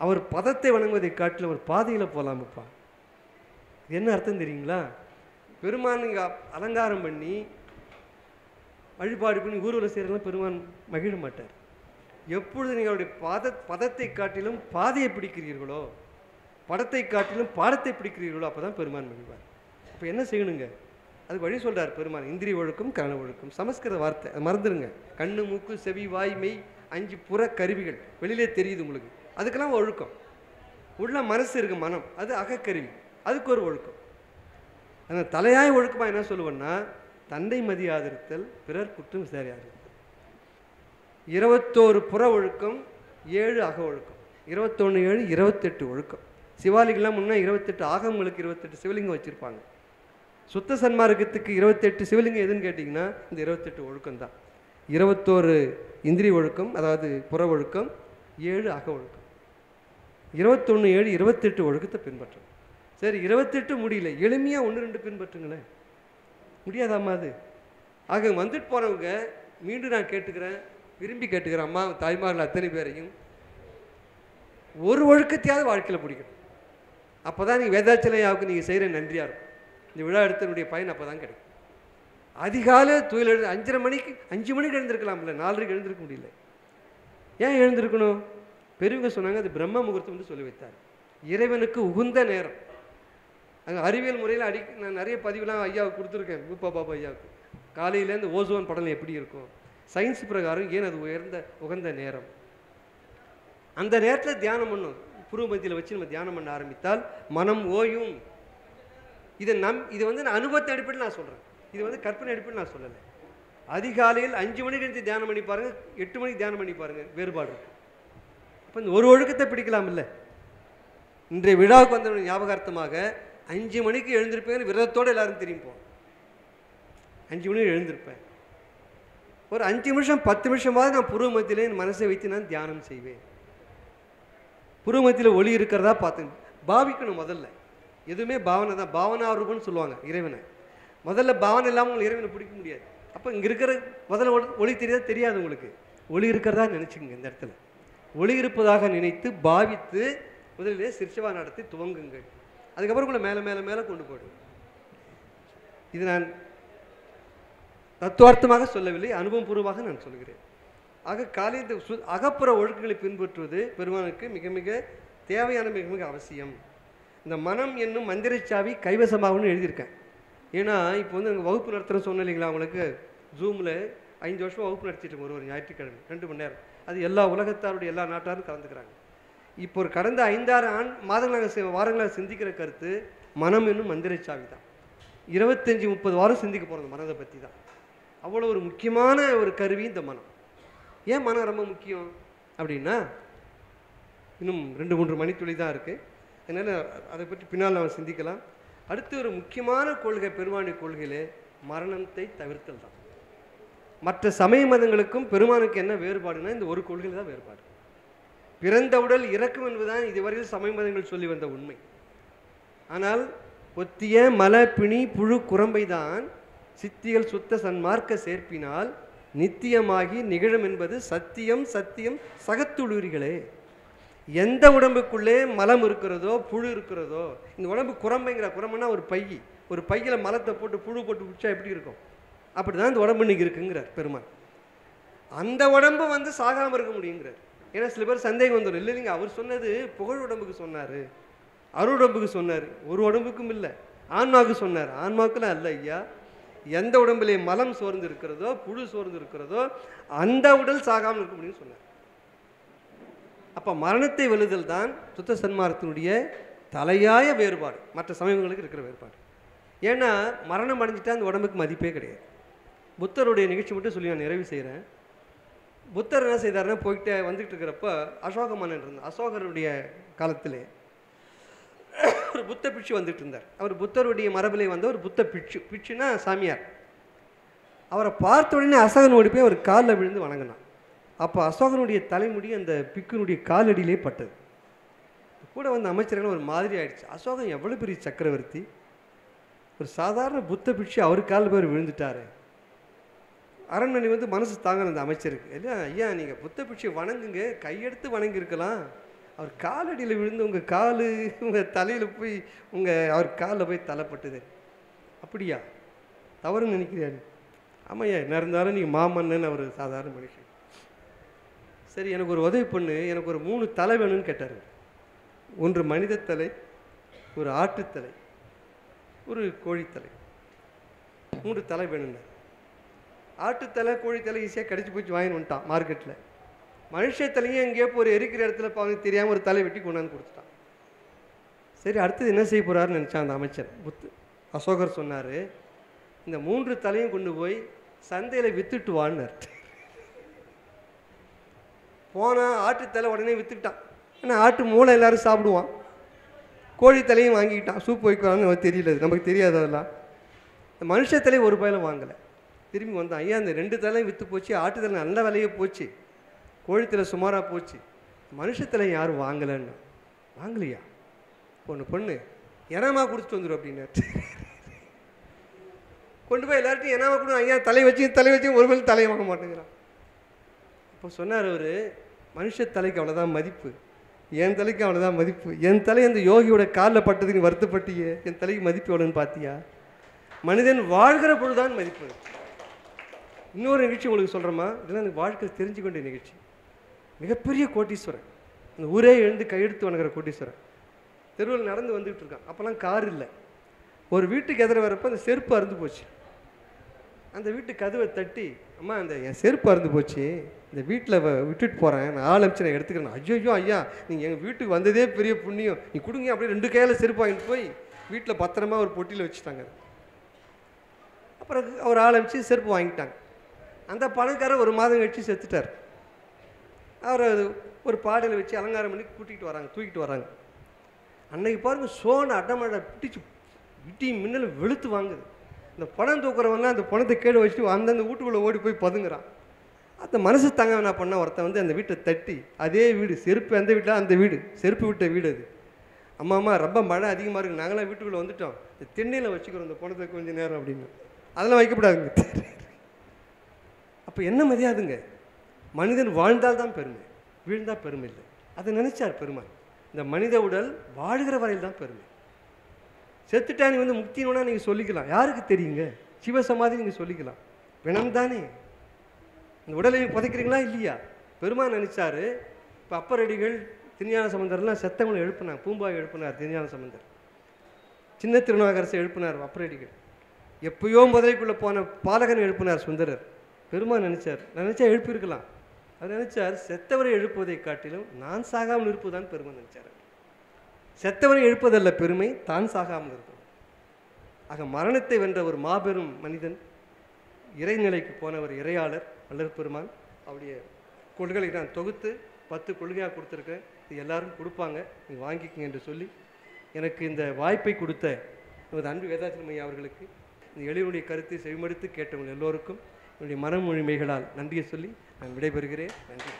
அவர் பதத்தை வணங்குவதை காட்டிலும் அவர் பாதையில் போகலாமப்பா. என்ன அர்த்தம் தெரியுங்களா? பெருமான் இங்கே அலங்காரம் பண்ணி வழிபாடு பண்ணி ஊர்வலம் செய்கிறதெல்லாம் பெருமான் மகிழ மாட்டார். எப்பொழுது நீங்கள் அவருடைய பதத்தை காட்டிலும் பாதையை பிடிக்கிறீர்களோ, படத்தை காட்டிலும் பாடத்தை பிடிக்கிறீர்களோ, அப்போ தான் பெருமான் மகிழ்வார். இப்போ என்ன செய்யணுங்க? அதுக்கு வழி சொல்கிறார் பெருமான். இந்திரிய ஒழுக்கம், கரண ஒழுக்கம், சமஸ்கிருத வார்த்தை, அதை மறந்துடுங்க. கண்ணு, மூக்கு, செவி, வாய், மெய், 5 புற கருவிகள் வெளியிலே தெரியுது உங்களுக்கு, அதுக்கெல்லாம் ஒழுக்கம். உள்ள மனசு இருக்கு, மனம், அது அகக்கருவி, அதுக்கு ஒரு ஒழுக்கம். அந்த தலையாய ஒழுக்கமாக என்ன சொல்லுவேன்னா, தந்தை மதியாதிருத்தல், பிறர் குற்றம் விசாரியாதிருத்தல். 21 புற ஒழுக்கம், 7 அக ஒழுக்கம். 21 7 28 ஒழுக்கம். சிவாலிகள்லாம் முன்னே 28 ஆகமங்களுக்கு 28 சிவலிங்கம் வச்சுருப்பாங்க. சுத்த சன்மார்க்கத்துக்கு 28 சிவலிங்கம் எதுன்னு கேட்டிங்கன்னா இந்த 28 ஒழுக்கம் தான். 21 இந்திரிய ஒழுக்கம், அதாவது புற ஒழுக்கம், 7 அக ஒழுக்கம். 21 7 28 ஒழுக்கத்தை பின்பற்றணும். சரி, 28 முடியல, எளிமையாக 1 2 பின்பற்றுங்களேன். முடியாதாம்மா அது? ஆக வந்துட்டு போகிறவங்க மீண்டும் நான் கேட்டுக்கிறேன், விரும்பி கேட்டுக்கிறேன், அம்மா தாய்மார்கள் அத்தனை பேரையும் ஒரு ஒழுக்கத்தையாவது வாழ்க்கையில் பிடிக்கணும். அப்போ தான் நீங்கள் வேதாச்சலையாவுக்கு நீங்கள் செய்கிற நன்றியாக இருக்கும். இந்த விழா எடுத்தனுடைய பயன் அப்போ தான் கிடைக்கும். அதிகாலை தொழில் 5:30 மணிக்கு 5 மணிக்கு எழுந்திருக்கலாம்ல, 4:30 எழுந்திருக்க முடியல. ஏன் எழுந்திருக்கணும்? பெரியவங்க சொன்னாங்க, அது பிரம்ம முகூர்த்தம் என்று சொல்லி வைத்தார். இறைவனுக்கு உகுந்த நேரம். அங்கே அறிவியல் முறையில் நான் நிறைய பதிவுலாம் ஐயாவுக்கு கொடுத்துருக்கேன், பூப்பா பாபா ஐயாவுக்கு. காலையிலேருந்து ஓசோன் படலம் எப்படி இருக்கும், சயின்ஸ் பிரகாரம் ஏன் அது உகந்த நேரம். அந்த நேரத்தில் தியானம் பண்ணும், புருவமத்தியில் வச்சு நம்ம தியானம் பண்ண ஆரம்பித்தால் மனம் ஓயும். இது வந்து நான் அனுபவத்தை அடிப்படையில் நான் சொல்கிறேன், இது வந்து கற்பனை அடிப்படையில் நான் சொல்லலை. அதிகாலையில் 5 மணிக்கு எழுந்து தியானம் பண்ணி பாருங்கள், 8 மணிக்கு தியானம் பண்ணி பாருங்கள், வேறுபாடு இருக்கும். அப்போ இந்த ஒரு ஒழுக்கத்தை பிடிக்கலாம் இல்லை. இன்றைய விழாவுக்கு வந்த ஞாபகார்த்தமாக 5 மணிக்கு எழுந்திருப்பேன்னு விரதத்தோடு எல்லாரும் திரும்பிப்போம். 5 மணிக்கு எழுந்திருப்பேன், ஒரு 5 நிமிஷம் 10 நிமிஷமாவது நான் புருவ மத்தியிலே என் மனசை வைத்து நான் தியானம் செய்வேன். புருவ மத்தியில் ஒளி இருக்கிறதா பார்த்து பாவிக்கணும். முதல்ல எதுவுமே பாவனை தான், பாவனாரூபம்னு சொல்லுவாங்க இறைவனை. முதல்ல பாவனை இல்லாமல் உங்களுக்கு இறைவனை பிடிக்க முடியாது. அப்போ இங்கே இருக்கிற முதல்ல ஒளி தெரியாது உங்களுக்கு, ஒளி இருக்கிறதா நினச்சிக்கங்க. இந்த இடத்துல ஒளி இருப்பதாக நினைத்து பாவித்து முதலிலே சிற்சவா நடத்தி துவங்குங்கள். அதுக்கப்புறம் கூட மேலே மேலே மேலே கொண்டு போய்டும். இது நான் தத்துவார்த்தமாக சொல்லவில்லை, அனுபவபூர்வமாக நான் சொல்கிறேன். ஆக காலையில் இந்த அகப்புற ஒழுக்கங்களை பின்பற்றுவது பெருமானுக்கு மிக மிக தேவையான மிக மிக அவசியம். இந்த மனம் என்னும் மந்திரச்சாவி கைவசமாகணும்னு எழுதியிருக்கேன். ஏன்னா இப்போ வந்து நாங்கள் வகுப்பு நடத்துகிறோம் சொன்னேன் இல்லைங்களா உங்களுக்கு, ஜூமில் 5 வருஷமாக வகுப்பு நடத்திட்டு ஒரு ஞாயிற்றுக்கிழமை 2 மணி நேரம். அது எல்லா உலகத்தாருடைய எல்லா நாட்டாரும் கலந்துக்கிறாங்க. இப்போ ஒரு கடந்த 5-6 மாதங்களாக வாரங்களாக சிந்திக்கிற கருத்து மனம் என்னும் மந்திரச்சாவி தான். 25-30 வாரம் சிந்திக்க போகிறது மனதை பற்றி தான். அவ்வளோ ஒரு முக்கியமான ஒரு கருவி இந்த மனம். ஏன் மனம் ரொம்ப முக்கியம் அப்படின்னா, இன்னும் 2-3 மணித்துளி தான் இருக்குது, அதனால் அதை பற்றி பின்னால் நாம் சிந்திக்கலாம். அடுத்து ஒரு முக்கியமான கொள்கை பெருமானுடைய கொள்கையிலே மரணத்தை தவிர்த்தல் தான். மற்ற சமய மதங்களுக்கும் பெருமானுக்கு என்ன வேறுபாடுனா இந்த ஒரு கொள்கையில் தான் வேறுபாடு. பிறந்த உடல் இறக்கும் என்பதுதான் இதுவரையில் சமய மதங்கள் சொல்லி வந்த உண்மை. ஆனால் ஒத்திய மல பிணி புழு குரம்பை தான் சித்திகள் சுத்த சன்மார்க்க சேர்ப்பினால் நித்தியமாகி நிகழும் என்பது சத்தியம் சத்தியம் சகத்துளுரிகளே. எந்த உடம்புக்குள்ளே மலம் இருக்கிறதோ புழு இருக்கிறதோ, இந்த உடம்பு குரம்பைங்கிற, குரம்புனா ஒரு பையில் மலத்தை போட்டு புழு போட்டு பிடிச்சா எப்படி இருக்கும், அப்படி தான் இந்த உடம்பு இன்னைக்கு இருக்குங்கிறார் பெருமான். அந்த உடம்பு வந்து சாகாமல் இருக்க முடியுங்கிறார். ஏன்னா சில பேர் சந்தேகம் வந்துடும், இல்லை இல்லைங்க அவர் சொன்னது புகழ் உடம்புக்கு சொன்னார், அருள் உடம்புக்கு சொன்னார், ஒரு உடம்புக்கும் இல்லை, ஆன்மாவுக்கு சொன்னார். ஆன்மாவுக்குலாம் அல்ல ஐயா, எந்த உடம்புலே மலம் சோர்ந்து இருக்கிறதோ புழு சோர்ந்து இருக்கிறதோ அந்த உடல் சாகாமல் இருக்க முடியும்னு சொன்னார். அப்போ மரணத்தை வெல்லுதல் தான் சுத்த சன்மார்க்கத்தினுடைய தலையாய வேறுபாடு, மற்ற சமயங்களுக்கு இருக்கிற வேறுபாடு. ஏன்னா மரணம் அடைஞ்சிட்டா அந்த உடம்புக்கு மதிப்பே கிடையாது. புத்தருடைய நிகழ்ச்சி மட்டும் சொல்லி நான் நிறைவு செய்கிறேன். புத்தர் என்ன செய்தார்னா, போய்கிட்டே வந்துட்டு இருக்கிறப்ப அசோக மன்னன் இருந்தார். அசோகருடைய காலத்திலே ஒரு புத்த பிட்சு வந்துட்டு இருந்தார். அவர் புத்தருடைய மரபிலே வந்த ஒரு புத்த பிட்சுனா சாமியார். அவரை பார்த்த உடனே அசோகன் ஓடி போய் அவர் காலில் விழுந்து வணங்கினான். அப்போ அசோகனுடைய தலைமுடி அந்த பிக்குனுடைய காலடியிலே பட்டது. கூட வந்து அமைச்சர்கள் ஒரு மாதிரி ஆயிடுச்சு. அசோகன் எவ்வளோ பெரிய சக்கரவர்த்தி, ஒரு சாதாரண புத்த பிட்சு அவர் காலில் போய் விழுந்துட்டாரு. அரண்மனை வந்து மனசு தாங்க அந்த அமைச்சருக்கு, இல்லையா ஐயா நீங்கள் புத்த பிட்சை வணங்குங்க, கையெடுத்து வணங்கியிருக்கலாம், அவர் காலடியில் விழுந்து உங்கள் காலு உங்கள் தலையில் போய் அவர் காலில் போய் தலைப்பட்டுது. அப்படியா, தவறுன்னு நினைக்கிறாரு. ஆமாய்யா, என்ன இருந்தாலும் நீங்கள் மாமன்னன், அவர் சாதாரண மனுஷன். சரி எனக்கு ஒரு உதவி பண்ணு, எனக்கு ஒரு 3 தலை வேணும்னு கேட்டார். ஒன்று மனித தலை, ஒரு ஆட்டுத்தலை, ஒரு கோழித்தலை. 3 தலை வேணுங்க. ஆட்டுத்தலை கோழித்தலை ஈஸியாக கடிச்சு போச்சு வாங்கின்னு வந்துட்டான் மார்க்கெட்டில். மனுஷ தலையும் எங்கேயோ ஒரு எரிக்கிற இடத்துல அவனுக்கு தெரியாமல் ஒரு தலை வெட்டி கொண்டாந்து கொடுத்துட்டான். சரி, அடுத்தது என்ன செய்ய போகிறாருன்னு நினச்சான் அந்த அமைச்சர். அசோகர் சொன்னார், இந்த 3 தலையும் கொண்டு போய் சந்தையில் விற்றுட்டு வான்னார். போனால் ஆட்டுத்தலை உடனே விற்றுக்கிட்டான். ஏன்னா ஆட்டு மூளை எல்லோரும் சாப்பிடுவான். கோழித்தலையும் வாங்கிக்கிட்டான். சூப் வைக்கிறான்னு நமக்கு தெரியல, நமக்கு தெரியாததெல்லாம். மனுஷ தலை ஒரு பயில வாங்கலை. திரும்பி வந்தான், ஐயா இந்த 2 தலையும் விற்று போச்சு, ஆட்டுத்தலை நல்ல விலையே போச்சு, கோழித்தலை சுமாராக போச்சு, மனுஷத்தலை யாரும் வாங்கலைன்னு. வாங்கலையா? பொண்ணு இனமா கொடுத்துட்டு வந்துடும் அப்படின்னாரு. கொண்டு போய் எல்லார்ட்டையும் இனமா கொடு. ஐயா தலை வச்சு ஒரு மேலே தலையை வாங்க மாட்டேங்கிறான். இப்போ சொன்னார் அவர், மனுஷ தலைக்கு அவ்வளோதான் மதிப்பு, என் தலைக்கு அவ்வளோதான் மதிப்பு. என் தலை அந்த யோகியோட காலில் பட்டதுக்கு நீ வருத்தப்பட்டியே, என் தலைக்கு மதிப்பு எவ்வளோன்னு பார்த்தியா? மனிதன் வாழ்கிற பொழுதுதான் மதிப்பு. இன்னொரு நிகழ்ச்சி உங்களுக்கு சொல்கிறோமா, இதெல்லாம் எனக்கு வாழ்க்கை தெரிஞ்சு கொண்ட நிகழ்ச்சி. மிகப்பெரிய கோட்டீஸ்வரன், அந்த ஊரே எழுந்து கையெடுத்து வணங்குற கோட்டீஸ்வரன் தெருவில் நடந்து வந்துகிட்டு இருக்கான். அப்போல்லாம் கார் இல்லை. ஒரு வீட்டுக்கு எதிர வரப்போ அந்த செருப்பு அறுந்து போச்சு. அந்த வீட்டு கதவை தட்டி, அம்மா அந்த என் செருப்பு அறுந்து போச்சு, இந்த வீட்டில் விட்டுட்டு போகிறேன், நான் ஆரம்பிச்சு நான் எடுத்துக்கிறேன். ஐயோ ஐயா, நீங்கள் எங்கள் வீட்டுக்கு வந்ததே பெரிய புண்ணியம், நீ கொடுங்க. அப்படியே 2 கையில் செருப்பு வாங்கிட்டு போய் வீட்டில் பத்திரமா ஒரு பொட்டியில் வச்சுட்டாங்க. அப்புறம் அவர் ஆரம்பித்து செருப்பு வாங்கிட்டாங்க. அந்த பணக்காரர் 1 மாதம் கழிச்சு செத்துட்டார். அவர் ஒரு பாடையில் வச்சு அலங்காரம் பண்ணி தூக்கிட்டு வராங்க. அன்னைக்கு பாருங்க, சோன அடமடை பிடிச்சி இட்டி மின்னல் வெளுத்து வாங்குது. இந்த பணம் தூக்குறவன்னா அந்த பணத்தை கேடு வச்சுட்டு அந்தந்த வீட்டுக்குள்ளே ஓடி போய் பதுங்குறான். அந்த மனசு தாங்க என்ன பண்ண, ஒருத்தன் வந்து அந்த வீட்டை தட்டி, அதே வீடு செருப்பு அந்த வீட்டில், அந்த வீடு செருப்பு விட்ட வீடு அது. அம்மா ரொம்ப மழை அதிகமாக இருக்குது, நாங்களாம் வீட்டுக்குள்ளே வந்துட்டோம், இந்த திண்ணையில் வச்சுக்கிறோம் இந்த பணத்தை கொஞ்சம் நேரம் அப்படின்னு. அதெல்லாம் வைக்கப்படாதுங்க. அப்போ என்ன மதியாதுங்க? மனிதன் வாழ்ந்தால் தான் பெருமை, வீழ்ந்தால் பெருமை இல்லை. அதை நினைச்சார் பெருமாள். இந்த மனித உடல் வாழ்கிற வரையில் தான் பெருமை. செத்துட்டா நீ வந்து முக்தினா நீங்கள் சொல்லிக்கலாம், யாருக்கு தெரியுங்க? சிவசமாதி நீங்கள் சொல்லிக்கலாம், பிணம் தானே. இந்த உடலை நீங்கள் புதைக்கிறீங்களா இல்லையா? பெருமாள் நினைச்சாரு. இப்போ அப்பரடிகள் திருஞான சம்பந்தர்லாம் செத்தவங்களை எழுப்பினார். பூம்பாவை எழுப்பினார் திருஞான சம்பந்தர். சின்ன திருநாகரசை எழுப்பினார் அப்பரடிகள். எப்பயோ முதலைக்குள்ளே போன பாலகன் எழுப்பினார் சுந்தரர். பெருமாள் நினைச்சா எழுப்பியிருக்கலாம். அவர் நினைச்சார், செத்தவரை எழுப்புவதை காட்டிலும் நான் சாகாமல் இருப்பதுதான் பெருமை நினைச்சார். செத்தவரை எழுப்பதல்ல பெருமை, தான் சாகாமல் இருப்பது. ஆக மரணத்தை வென்ற ஒரு மாபெரும் மனிதன், இறைநிலைக்கு போனவர் இறையாளர் வள்ளற் பெருமான். அவருடைய கொள்கைகளை நான் தொகுத்து 10 கொள்கையாக கொடுத்துருக்கேன். இது எல்லாரும் கொடுப்பாங்க, நீங்கள் வாங்கிக்கங்க என்று சொல்லி எனக்கு இந்த வாய்ப்பை கொடுத்த நமது அன்பு வேதாச்சலம் ஐயா அவர்களுக்கு, இந்த எளியனுடைய கருத்தை செவிமடுத்து கேட்டவங்க எல்லோருக்கும் என்னுடைய மனமொழிமைகளால் நன்றியை சொல்லி நான் விடைபெறுகிறேன். நன்றி.